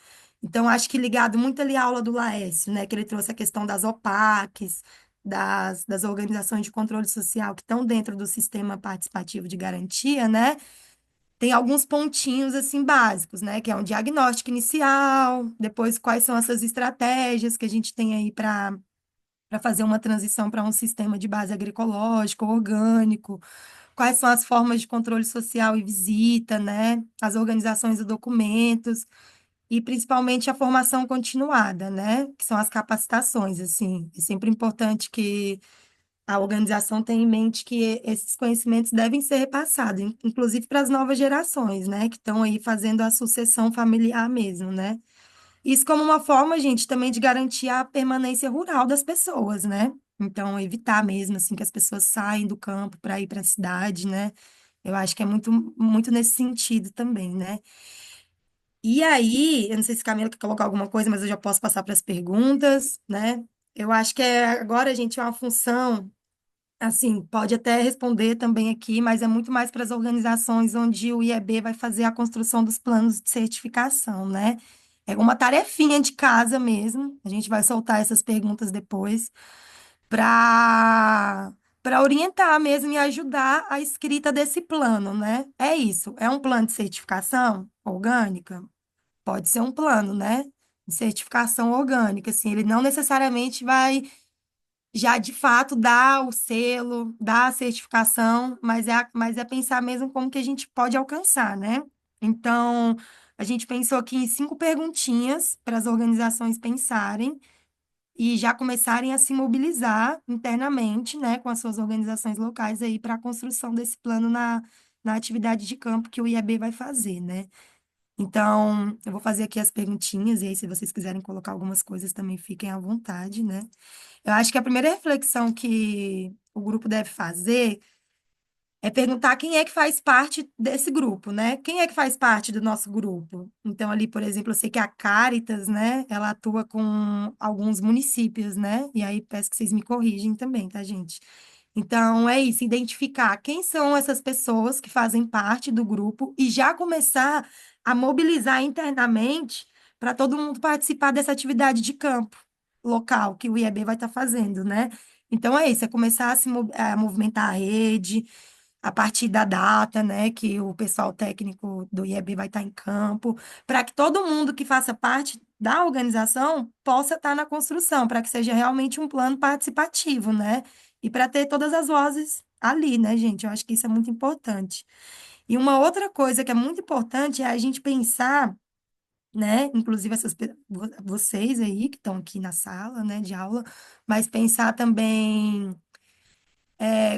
Então, acho que ligado muito ali à aula do Laércio, né? Que ele trouxe a questão das OPACs, das organizações de controle social que estão dentro do sistema participativo de garantia, né? Tem alguns pontinhos assim básicos, né? Que é um diagnóstico inicial, depois quais são essas estratégias que a gente tem aí para fazer uma transição para um sistema de base agroecológico, orgânico, quais são as formas de controle social e visita, né? As organizações de documentos e principalmente a formação continuada, né? Que são as capacitações, assim. É sempre importante que a organização tem em mente que esses conhecimentos devem ser repassados, inclusive para as novas gerações, né, que estão aí fazendo a sucessão familiar mesmo, né? Isso como uma forma, gente, também de garantir a permanência rural das pessoas, né? Então, evitar mesmo, assim, que as pessoas saem do campo para ir para a cidade, né? Eu acho que é muito, muito nesse sentido também, né? E aí, eu não sei se a Camila quer colocar alguma coisa, mas eu já posso passar para as perguntas, né? Eu acho que agora, gente, é uma função Assim, pode até responder também aqui, mas é muito mais para as organizações onde o IEB vai fazer a construção dos planos de certificação, né? É uma tarefinha de casa mesmo. A gente vai soltar essas perguntas depois para orientar mesmo e ajudar a escrita desse plano, né? É isso. É um plano de certificação orgânica? Pode ser um plano, né? De certificação orgânica, assim, ele não necessariamente vai já de fato dar o selo, dar a certificação, mas é pensar mesmo como que a gente pode alcançar, né? Então, a gente pensou aqui em 5 perguntinhas para as organizações pensarem e já começarem a se mobilizar internamente, né, com as suas organizações locais aí para a construção desse plano na atividade de campo que o IAB vai fazer, né? Então, eu vou fazer aqui as perguntinhas, e aí, se vocês quiserem colocar algumas coisas também, fiquem à vontade, né? Eu acho que a primeira reflexão que o grupo deve fazer é perguntar quem é que faz parte desse grupo, né? Quem é que faz parte do nosso grupo? Então, ali, por exemplo, eu sei que a Caritas, né, ela atua com alguns municípios, né? E aí peço que vocês me corrigem também, tá, gente? Então, é isso, identificar quem são essas pessoas que fazem parte do grupo e já começar a mobilizar internamente para todo mundo participar dessa atividade de campo local que o IEB vai estar fazendo, né? Então, é isso, é começar a movimentar a rede, a partir da data, né, que o pessoal técnico do IEB vai estar em campo, para que todo mundo que faça parte da organização possa estar na construção, para que seja realmente um plano participativo, né? E para ter todas as vozes ali, né, gente? Eu acho que isso é muito importante. E uma outra coisa que é muito importante é a gente pensar, né, inclusive vocês aí que estão aqui na sala, né, de aula, mas pensar também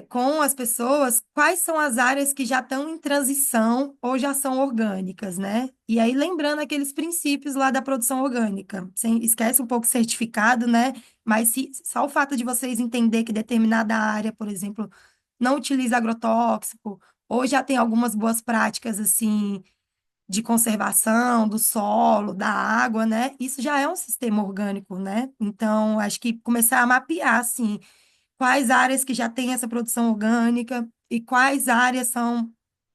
com as pessoas quais são as áreas que já estão em transição ou já são orgânicas, né? E aí, lembrando aqueles princípios lá da produção orgânica. Sem, esquece um pouco o certificado, né? Mas só o fato de vocês entender que determinada área, por exemplo, não utiliza agrotóxico, ou já tem algumas boas práticas, assim, de conservação do solo, da água, né? Isso já é um sistema orgânico, né? Então, acho que começar a mapear, assim, quais áreas que já têm essa produção orgânica e quais áreas são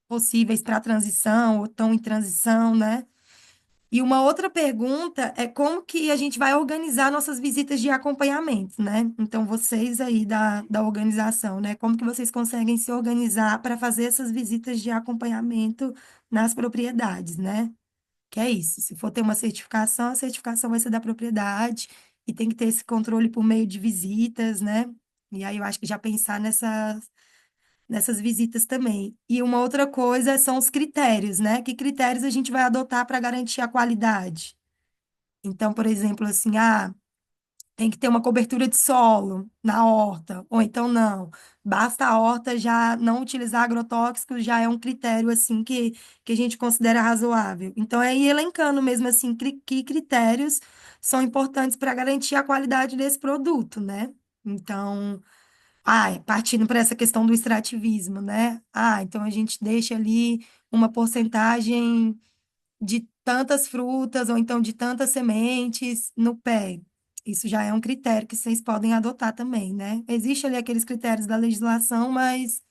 possíveis para transição ou estão em transição, né? E uma outra pergunta é como que a gente vai organizar nossas visitas de acompanhamento, né? Então, vocês aí da organização, né? Como que vocês conseguem se organizar para fazer essas visitas de acompanhamento nas propriedades, né? Que é isso. Se for ter uma certificação, a certificação vai ser da propriedade e tem que ter esse controle por meio de visitas, né? E aí eu acho que já pensar nessas visitas também. E uma outra coisa são os critérios, né? Que critérios a gente vai adotar para garantir a qualidade? Então, por exemplo, assim, tem que ter uma cobertura de solo na horta, ou então não. Basta a horta já não utilizar agrotóxicos, já é um critério assim que a gente considera razoável. Então, é ir elencando mesmo assim que critérios são importantes para garantir a qualidade desse produto, né? Então, partindo para essa questão do extrativismo, né? Então a gente deixa ali uma porcentagem de tantas frutas ou então de tantas sementes no pé. Isso já é um critério que vocês podem adotar também, né? Existe ali aqueles critérios da legislação, mas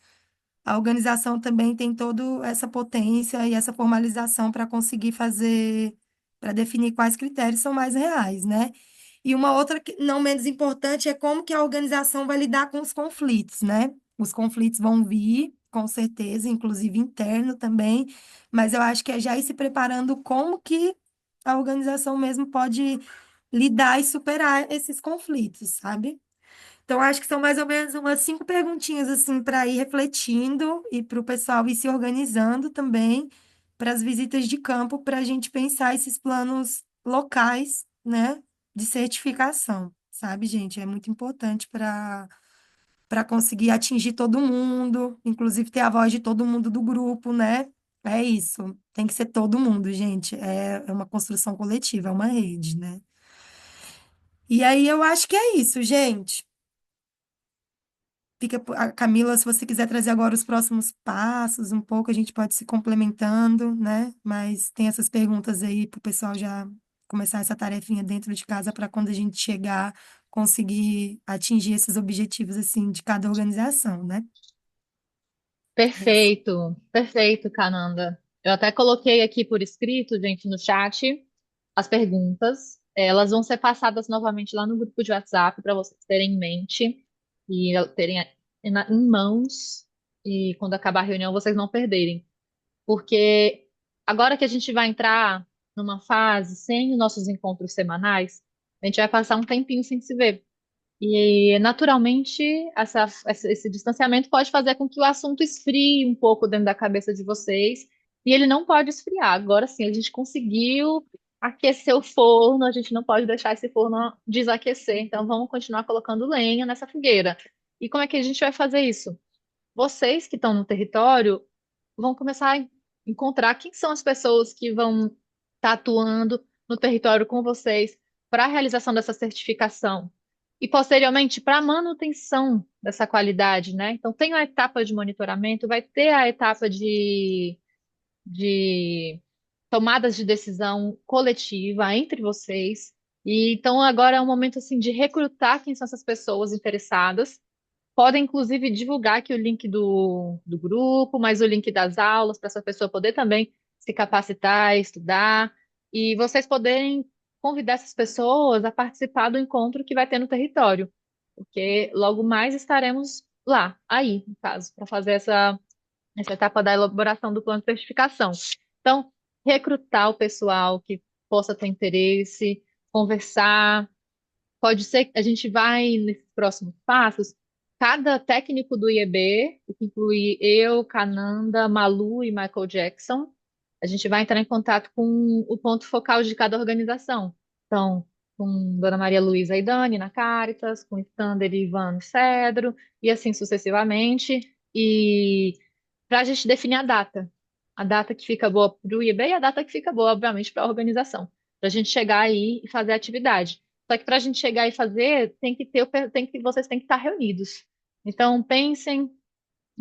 a organização também tem toda essa potência e essa formalização para conseguir fazer, para definir quais critérios são mais reais, né? E uma outra, não menos importante, é como que a organização vai lidar com os conflitos, né? Os conflitos vão vir, com certeza, inclusive interno também, mas eu acho que é já ir se preparando como que a organização mesmo pode lidar e superar esses conflitos, sabe? Então, acho que são mais ou menos umas 5 perguntinhas, assim, para ir refletindo e para o pessoal ir se organizando também para as visitas de campo, para a gente pensar esses planos locais, né, de certificação, sabe, gente? É muito importante para conseguir atingir todo mundo, inclusive ter a voz de todo mundo do grupo, né? É isso, tem que ser todo mundo, gente. É uma construção coletiva, é uma rede, né? E aí eu acho que é isso, gente. Camila, se você quiser trazer agora os próximos passos, um pouco, a gente pode se complementando, né? Mas tem essas perguntas aí para o pessoal já começar essa tarefinha dentro de casa para quando a gente chegar conseguir atingir esses objetivos assim de cada organização, né? É isso. Perfeito, perfeito, Cananda. Eu até coloquei aqui por escrito, gente, no chat, as perguntas. Elas vão ser passadas novamente lá no grupo de WhatsApp para vocês terem em mente e terem em mãos. E quando acabar a reunião, vocês não perderem. Porque agora que a gente vai entrar numa fase sem os nossos encontros semanais, a gente vai passar um tempinho sem se ver. E, naturalmente, esse distanciamento pode fazer com que o assunto esfrie um pouco dentro da cabeça de vocês. E ele não pode esfriar. Agora sim, a gente conseguiu aquecer o forno, a gente não pode deixar esse forno desaquecer. Então, vamos continuar colocando lenha nessa fogueira. E como é que a gente vai fazer isso? Vocês que estão no território vão começar a encontrar quem são as pessoas que vão estar atuando no território com vocês para a realização dessa certificação e, posteriormente, para a manutenção dessa qualidade, né? Então, tem a etapa de monitoramento, vai ter a etapa de tomadas de decisão coletiva entre vocês. E então agora é um momento assim de recrutar quem são essas pessoas interessadas. Podem, inclusive, divulgar aqui o link do grupo, mas o link das aulas, para essa pessoa poder também se capacitar, estudar, e vocês poderem convidar essas pessoas a participar do encontro que vai ter no território, porque logo mais estaremos lá, aí, no caso, para fazer essa etapa da elaboração do plano de certificação. Então, recrutar o pessoal que possa ter interesse, conversar. Pode ser que a gente vai, nesses próximos passos, cada técnico do IEB, o que inclui eu, Cananda, Malu e Michael Jackson, a gente vai entrar em contato com o ponto focal de cada organização. Então, com Dona Maria Luísa e Dani na Caritas, com Stander e Ivan no Cedro, e assim sucessivamente. E para a gente definir a data que fica boa para o IEB e a data que fica boa, obviamente, para a organização, para a gente chegar aí e fazer a atividade. Só que para a gente chegar e fazer, tem que ter, vocês têm que estar reunidos. Então, pensem,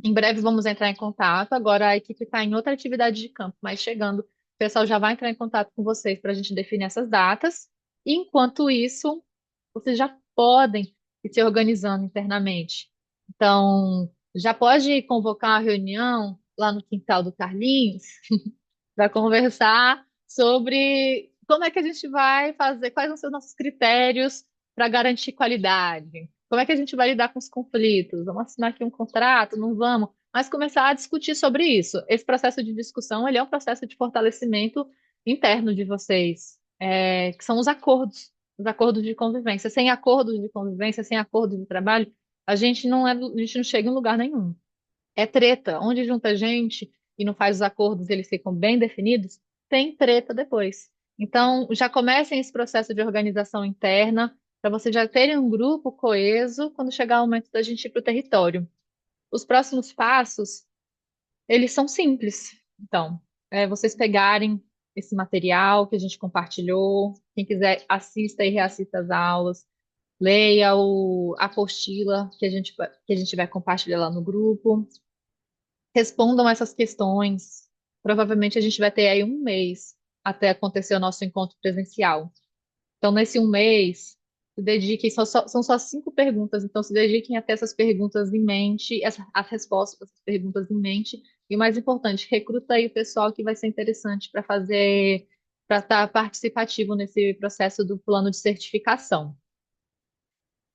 em breve vamos entrar em contato. Agora a equipe está em outra atividade de campo, mas chegando, o pessoal já vai entrar em contato com vocês para a gente definir essas datas. E, enquanto isso, vocês já podem ir se organizando internamente. Então, já pode convocar uma reunião lá no quintal do Carlinhos para conversar sobre como é que a gente vai fazer, quais vão ser os nossos critérios para garantir qualidade, como é que a gente vai lidar com os conflitos, vamos assinar aqui um contrato, não vamos, mas começar a discutir sobre isso. Esse processo de discussão, ele é um processo de fortalecimento interno de vocês, que são os acordos de convivência. Sem acordos de convivência, sem acordos de trabalho, a gente não chega em lugar nenhum. É treta. Onde junta gente e não faz os acordos, eles ficam bem definidos, tem treta depois. Então, já comecem esse processo de organização interna para vocês já terem um grupo coeso quando chegar o momento da gente ir para o território. Os próximos passos, eles são simples. Então, vocês pegarem esse material que a gente compartilhou, quem quiser assista e reassista as aulas, leia a apostila que a gente vai compartilhar lá no grupo, respondam essas questões. Provavelmente a gente vai ter aí um mês até acontecer o nosso encontro presencial. Então, nesse um mês, se dediquem, são só 5 perguntas, então se dediquem a ter essas perguntas em mente, as respostas para essas perguntas em mente. E o mais importante, recruta aí o pessoal que vai ser interessante para estar participativo nesse processo do plano de certificação.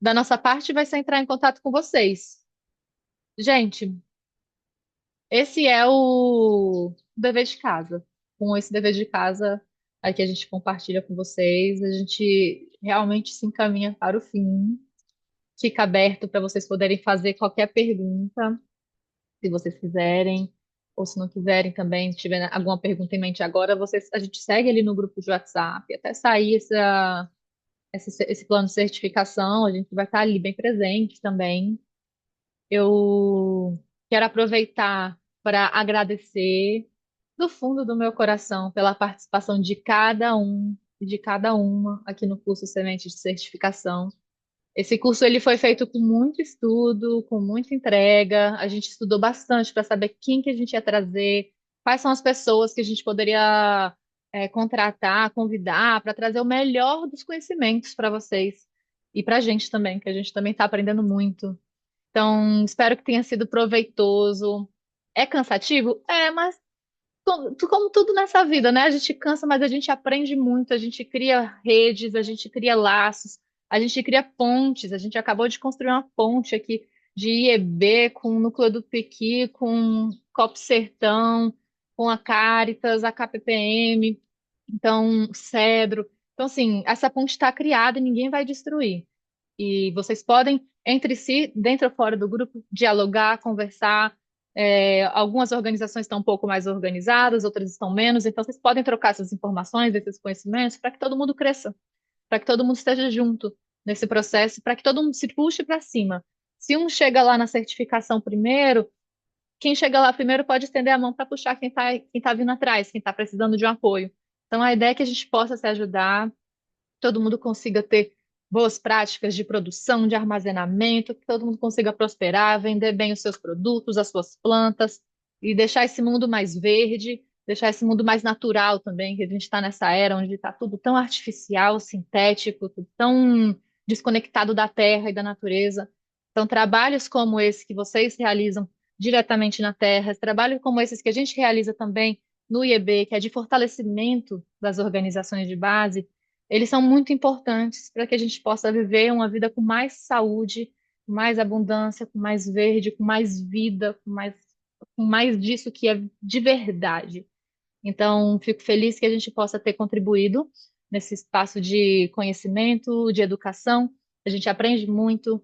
Da nossa parte, vai ser entrar em contato com vocês. Gente, esse é o dever de casa. Com esse dever de casa aqui a gente compartilha com vocês, a gente realmente se encaminha para o fim. Fica aberto para vocês poderem fazer qualquer pergunta, se vocês quiserem, ou se não quiserem também, se tiver alguma pergunta em mente agora, a gente segue ali no grupo de WhatsApp, até sair esse plano de certificação, a gente vai estar ali bem presente também. Eu quero aproveitar para agradecer do fundo do meu coração pela participação de cada um e de cada uma aqui no curso Semente de Certificação. Esse curso ele foi feito com muito estudo, com muita entrega. A gente estudou bastante para saber quem que a gente ia trazer, quais são as pessoas que a gente poderia contratar, convidar para trazer o melhor dos conhecimentos para vocês. e para a gente também, que a gente também está aprendendo muito. Então, espero que tenha sido proveitoso. É cansativo? É, mas como tudo nessa vida, né? A gente cansa, mas a gente aprende muito, a gente cria redes, a gente cria laços, a gente cria pontes. A gente acabou de construir uma ponte aqui de IEB com o Núcleo do Pequi, com Copo Sertão, com a Caritas, a KPPM, então, Cedro. Então, assim, essa ponte está criada e ninguém vai destruir. E vocês podem, entre si, dentro ou fora do grupo, dialogar, conversar. Algumas organizações estão um pouco mais organizadas, outras estão menos. Então, vocês podem trocar essas informações, esses conhecimentos, para que todo mundo cresça, para que todo mundo esteja junto nesse processo, para que todo mundo se puxe para cima. Se um chega lá na certificação primeiro, quem chega lá primeiro pode estender a mão para puxar quem tá vindo atrás, quem está precisando de um apoio. Então, a ideia é que a gente possa se ajudar, todo mundo consiga ter boas práticas de produção, de armazenamento, que todo mundo consiga prosperar, vender bem os seus produtos, as suas plantas e deixar esse mundo mais verde, deixar esse mundo mais natural também, que a gente está nessa era onde está tudo tão artificial, sintético, tudo tão desconectado da terra e da natureza. Então, trabalhos como esse que vocês realizam diretamente na terra, trabalhos como esses que a gente realiza também no IEB, que é de fortalecimento das organizações de base, eles são muito importantes para que a gente possa viver uma vida com mais saúde, com mais abundância, com mais verde, com mais vida, com mais disso que é de verdade. Então, fico feliz que a gente possa ter contribuído nesse espaço de conhecimento, de educação. A gente aprendi muito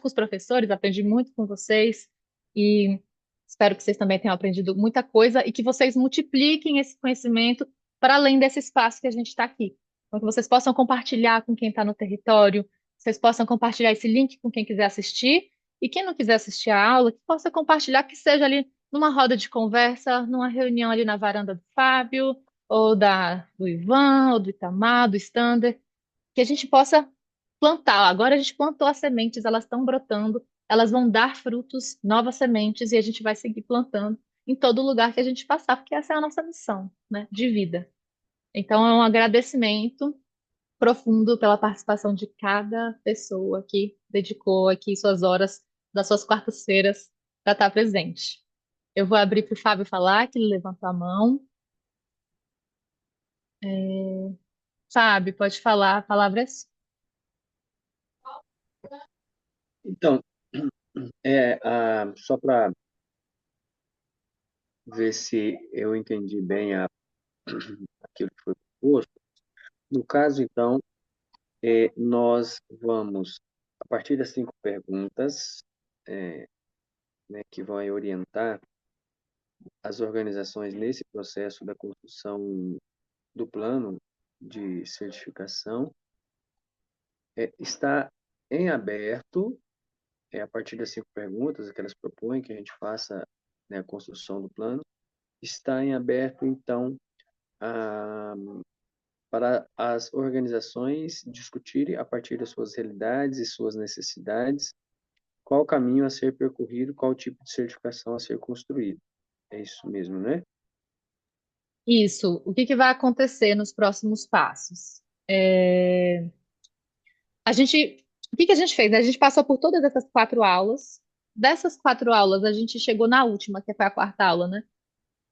com os professores, aprendi muito com vocês e espero que vocês também tenham aprendido muita coisa e que vocês multipliquem esse conhecimento para além desse espaço que a gente está aqui. Então, que vocês possam compartilhar com quem está no território, vocês possam compartilhar esse link com quem quiser assistir e quem não quiser assistir a aula, que possa compartilhar, que seja ali numa roda de conversa, numa reunião ali na varanda do Fábio, ou do Ivan, ou do Itamar, do Stander, que a gente possa plantar. Agora a gente plantou as sementes, elas estão brotando, elas vão dar frutos, novas sementes, e a gente vai seguir plantando em todo lugar que a gente passar, porque essa é a nossa missão, né, de vida. Então é um agradecimento profundo pela participação de cada pessoa que dedicou aqui suas horas das suas quartas-feiras para estar presente. Eu vou abrir para o Fábio falar, que ele levantou a mão. Fábio, pode falar, a palavra é sua. Então, só para ver se eu entendi bem aquilo que foi proposto, no caso, então, nós vamos, a partir das 5 perguntas, né, que vão aí orientar as organizações nesse processo da construção do plano de certificação, está em aberto, a partir das 5 perguntas que elas propõem que a gente faça, né, a construção do plano, está em aberto, então, a, para as organizações discutirem a partir das suas realidades e suas necessidades qual o caminho a ser percorrido, qual tipo de certificação a ser construído. É isso mesmo, né? Isso, o que que vai acontecer nos próximos passos? O que que a gente fez, né? A gente passou por todas essas 4 aulas. Dessas 4 aulas, a gente chegou na última, que foi a quarta aula, né?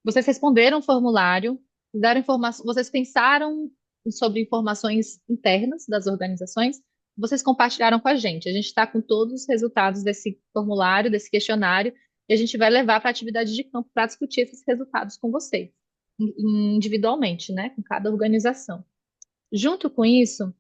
Vocês responderam o formulário, deram informações, vocês pensaram sobre informações internas das organizações, vocês compartilharam com a gente. A gente está com todos os resultados desse formulário, desse questionário, e a gente vai levar para a atividade de campo para discutir esses resultados com vocês, individualmente, né, com cada organização. Junto com isso,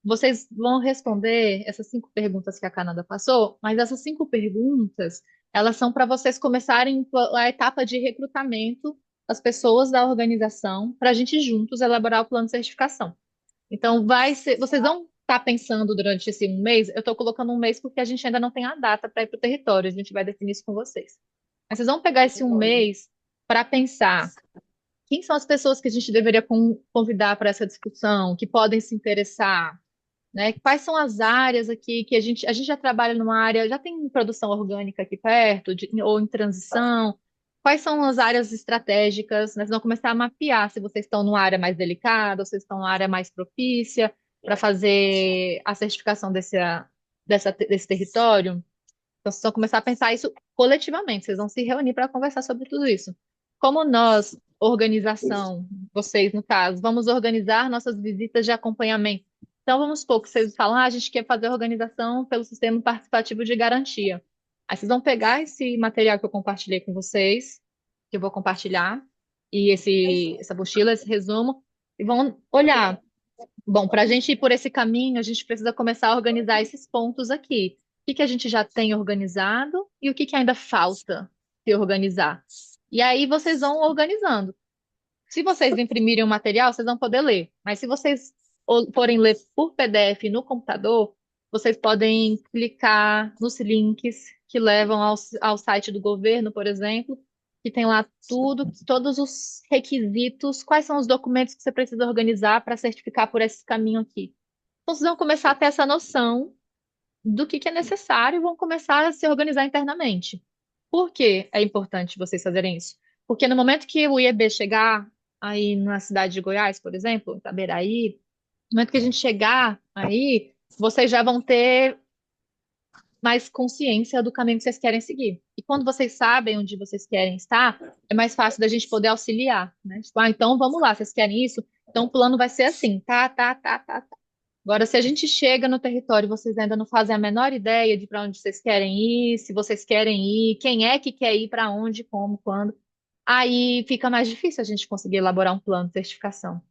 vocês vão responder essas 5 perguntas que a Canada passou, mas essas 5 perguntas, elas são para vocês começarem a etapa de recrutamento das pessoas da organização, para a gente juntos elaborar o plano de certificação. Então, vocês vão estar pensando durante esse 1 mês, eu estou colocando 1 mês porque a gente ainda não tem a data para ir para o território, a gente vai definir isso com vocês. Mas vocês vão pegar esse 1 mês para pensar quem são as pessoas que a gente deveria convidar para essa discussão, que podem se interessar, né? Quais são as áreas aqui que a gente já trabalha numa área, já tem produção orgânica aqui perto, ou em transição? Quais são as áreas estratégicas? Nós vamos começar a mapear se vocês estão numa área mais delicada, ou se vocês estão numa área mais propícia, para fazer a certificação desse território. Então, vocês vão começar a pensar isso coletivamente, vocês vão se reunir para conversar sobre tudo isso. Como nós, organização, vocês no caso, vamos organizar nossas visitas de acompanhamento. Então, vamos supor que vocês falam, a gente quer fazer a organização pelo sistema participativo de garantia. Aí vocês vão pegar esse material que eu compartilhei com vocês, que eu vou compartilhar, e essa mochila, esse resumo, e vão olhar. Bom, para a gente ir por esse caminho, a gente precisa começar a organizar esses pontos aqui. O que que a gente já tem organizado e o que que ainda falta se organizar. E aí vocês vão organizando. Se vocês imprimirem o material, vocês vão poder ler. Mas se vocês forem ler por PDF no computador, vocês podem clicar nos links que levam ao site do governo, por exemplo, que tem lá tudo, todos os requisitos, quais são os documentos que você precisa organizar para certificar por esse caminho aqui. Então, vocês vão começar a ter essa noção do que é necessário e vão começar a se organizar internamente. Por que é importante vocês fazerem isso? Porque no momento que o IEB chegar aí na cidade de Goiás, por exemplo, Itaberaí, no momento que a gente chegar aí, vocês já vão ter mais consciência do caminho que vocês querem seguir. E quando vocês sabem onde vocês querem estar, é mais fácil da gente poder auxiliar, né? Tipo, então vamos lá, vocês querem isso? Então o plano vai ser assim, tá. Agora, se a gente chega no território e vocês ainda não fazem a menor ideia de para onde vocês querem ir, se vocês querem ir, quem é que quer ir para onde, como, quando, aí fica mais difícil a gente conseguir elaborar um plano de certificação.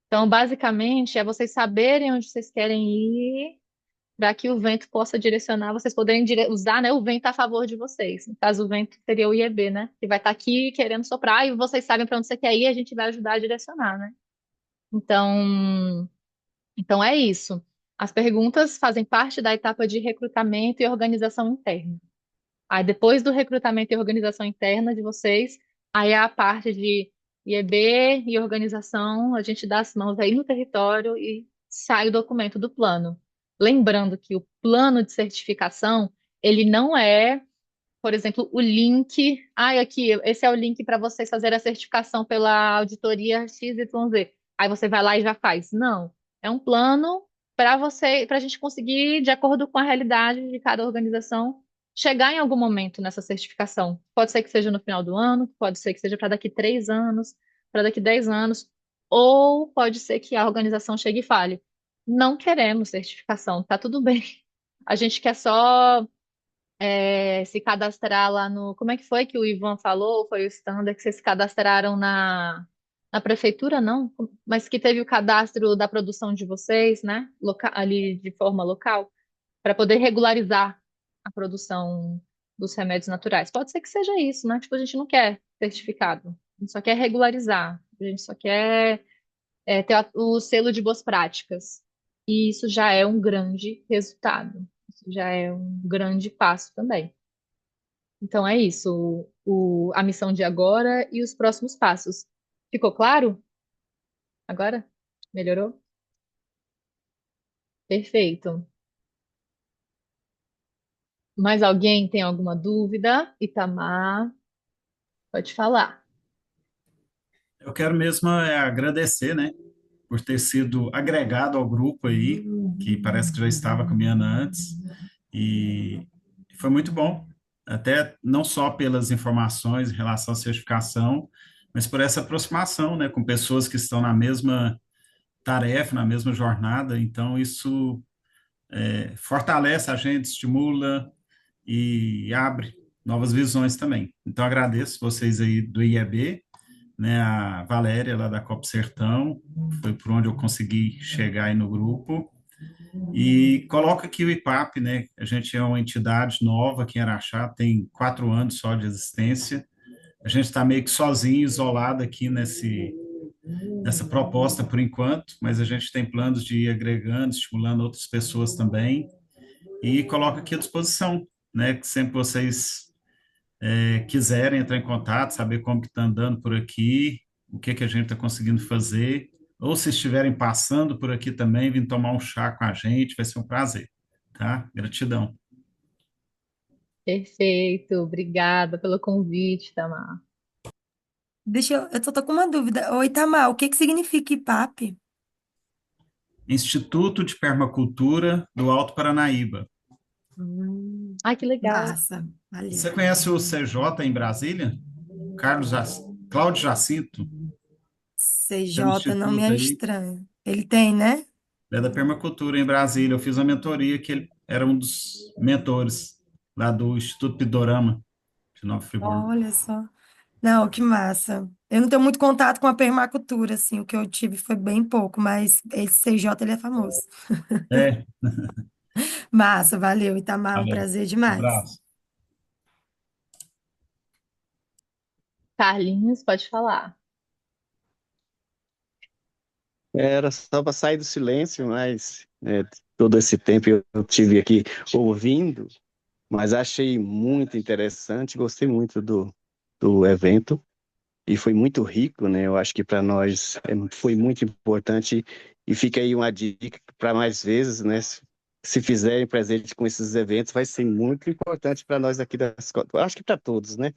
Então, basicamente, é vocês saberem onde vocês querem ir para que o vento possa direcionar, vocês poderem usar, né, o vento a favor de vocês. No caso, o vento seria o IEB, né? Que vai estar aqui querendo soprar e vocês sabem para onde você quer ir, a gente vai ajudar a direcionar, né? Então, então é isso. As perguntas fazem parte da etapa de recrutamento e organização interna. Aí depois do recrutamento e organização interna de vocês, aí é a parte de IEB e organização, a gente dá as mãos aí no território e sai o documento do plano. Lembrando que o plano de certificação, ele não é, por exemplo, o link, aqui, esse é o link para vocês fazerem a certificação pela auditoria XYZ. Aí você vai lá e já faz. Não, é um plano para a gente conseguir, de acordo com a realidade de cada organização, chegar em algum momento nessa certificação. Pode ser que seja no final do ano, pode ser que seja para daqui 3 anos, para daqui 10 anos, ou pode ser que a organização chegue e fale: não queremos certificação, tá tudo bem. A gente quer só se cadastrar lá no. Como é que foi que o Ivan falou? Foi o Standard que vocês se cadastraram na prefeitura, não? Mas que teve o cadastro da produção de vocês, né? Ali de forma local, para poder regularizar a produção dos remédios naturais. Pode ser que seja isso, né? Tipo, a gente não quer certificado, a gente só quer regularizar, a gente só quer ter o selo de boas práticas. E isso já é um grande resultado. Isso já é um grande passo também. Então é isso, a missão de agora e os próximos passos. Ficou claro? Agora? Melhorou? Perfeito. Mais alguém tem alguma dúvida? Itamar, pode falar. Eu quero mesmo agradecer, né, por ter sido agregado ao grupo aí, que parece que já estava caminhando antes, e foi muito bom, até não só pelas informações em relação à certificação, mas por essa aproximação, né, com pessoas que estão na mesma tarefa, na mesma jornada, então isso fortalece a gente, estimula e abre novas visões também. Então agradeço vocês aí do IEB, né, a Valéria lá da Copa Sertão, foi por onde eu consegui chegar aí no grupo, e coloca aqui o IPAP, né, a gente é uma entidade nova aqui em Araxá, tem 4 anos só de existência, a gente está meio que sozinho, isolado aqui nessa proposta por enquanto, mas a gente tem planos de ir agregando, estimulando outras pessoas também, e coloca aqui à disposição, né, que sempre vocês quiserem entrar em contato, saber como que está andando por aqui, o que que a gente está conseguindo fazer, ou se estiverem passando por aqui também, vir tomar um chá com a gente, vai ser um prazer, tá? Gratidão. Perfeito, obrigada pelo convite, Tamar. Eu só tô com uma dúvida. Oi, Itamar, o que que significa IPAP? Instituto de Permacultura do Alto Paranaíba. Ai, que legal. Massa, Você valeu. conhece o CJ em Brasília? Cláudio Jacinto, tem um CJ não me instituto é aí, estranho. Ele tem, né? é da permacultura em Brasília. Eu fiz uma mentoria que ele era um dos mentores lá do Instituto Pidorama de Nova Friburgo. Olha só. Não, que massa. Eu não tenho muito contato com a permacultura, assim, o que eu tive foi bem pouco, mas esse CJ ele é famoso. É, Massa, valeu, Itamar, um valeu. prazer demais. Abraço. Carlinhos, pode falar. Era só para sair do silêncio, mas todo esse tempo eu tive aqui ouvindo, mas achei muito interessante, gostei muito do evento e foi muito rico, né? Eu acho que para nós foi muito importante e fica aí uma dica para mais vezes, né? Se fizerem presente com esses eventos, vai ser muito importante para nós aqui da escola. Acho que para todos, né?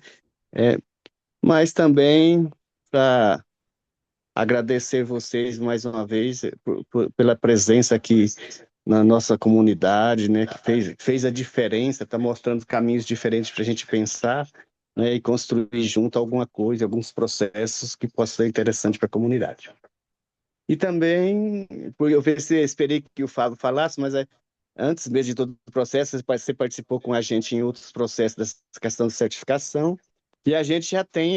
É, mas também para agradecer vocês mais uma vez pela presença aqui na nossa comunidade, né, que fez a diferença, está mostrando caminhos diferentes para a gente pensar, né, e construir junto alguma coisa, alguns processos que possam ser interessantes para a comunidade. E também, porque eu esperei que o Fábio falasse, mas antes mesmo de todo o processo, você participou com a gente em outros processos dessa questão de certificação, e a gente já tem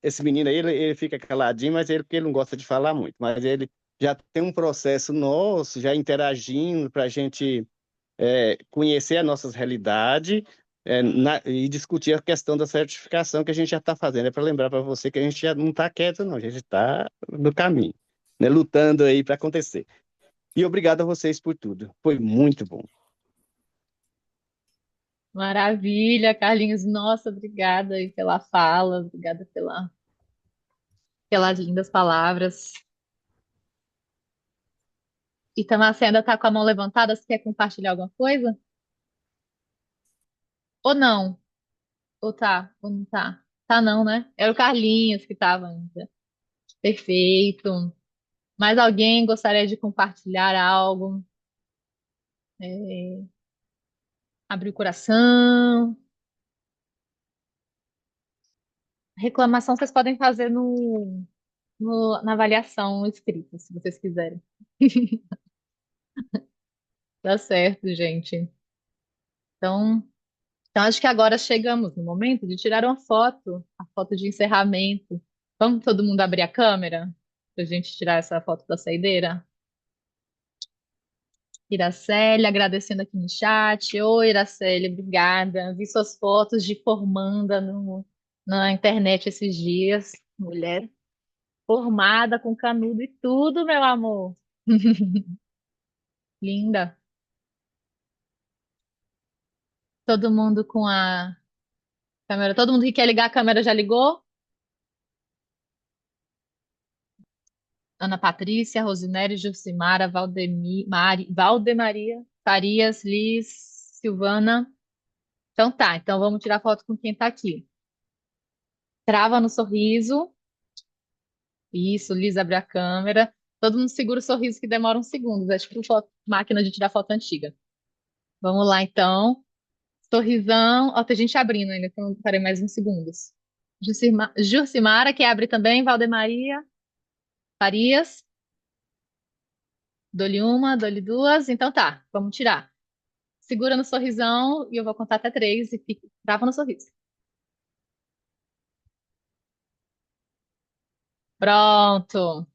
esse menino aí, ele fica caladinho, mas porque ele não gosta de falar muito, mas ele já tem um processo nosso, já interagindo para a gente conhecer a nossa realidade e discutir a questão da certificação que a gente já está fazendo. É para lembrar para você que a gente já não está quieto, não, a gente está no caminho, né, lutando aí para acontecer. E obrigado a vocês por tudo, foi muito bom. Maravilha, Carlinhos. Nossa, obrigada aí pela fala, obrigada pelas lindas palavras. Itamar, você ainda está com a mão levantada? Você quer compartilhar alguma coisa? Ou não? Ou tá? Ou não tá? Tá não, né? Era o Carlinhos que estava ainda. Perfeito. Mais alguém gostaria de compartilhar algo? É, abrir o coração. Reclamação vocês podem fazer na avaliação escrita, se vocês quiserem. Tá certo, gente. Então, então, acho que agora chegamos no momento de tirar uma foto, a foto de encerramento. Vamos todo mundo abrir a câmera para a gente tirar essa foto da saideira? Iraceli, agradecendo aqui no chat. Oi, Iraceli, obrigada. Vi suas fotos de formanda na internet esses dias. Mulher formada com canudo e tudo, meu amor. Linda. Todo mundo com a câmera. Todo mundo que quer ligar a câmera já ligou? Ana Patrícia, Rosinere, Jucimara, Valdemaria, Farias, Liz, Silvana. Então tá, então vamos tirar foto com quem tá aqui. Trava no sorriso. Isso, Liz abre a câmera. Todo mundo segura o sorriso que demora uns segundos. É tipo máquina de tirar foto antiga. Vamos lá, então. Sorrisão. Ó, tem gente abrindo ainda, então parei mais uns segundos. Jucimara, que abre também. Valdemaria, Farias. Dou-lhe uma, dou-lhe duas. Então tá, vamos tirar. Segura no sorrisão e eu vou contar até três e trava no sorriso. Pronto.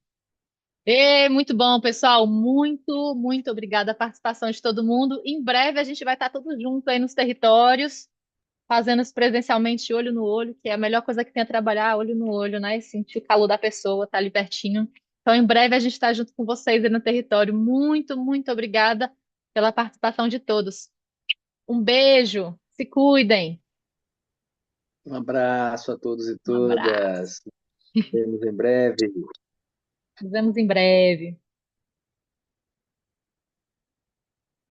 Muito bom, pessoal. Muito, muito obrigada a participação de todo mundo. Em breve a gente vai estar todos juntos aí nos territórios, fazendo isso presencialmente, olho no olho, que é a melhor coisa que tem é trabalhar olho no olho, né? E sentir o calor da pessoa, tá ali pertinho. Então, em breve a gente está junto com vocês aí no território. Muito, muito obrigada pela participação de todos. Um beijo, se cuidem. Um abraço a todos e Um abraço. todas. Nos vemos em breve. Nos vemos em breve.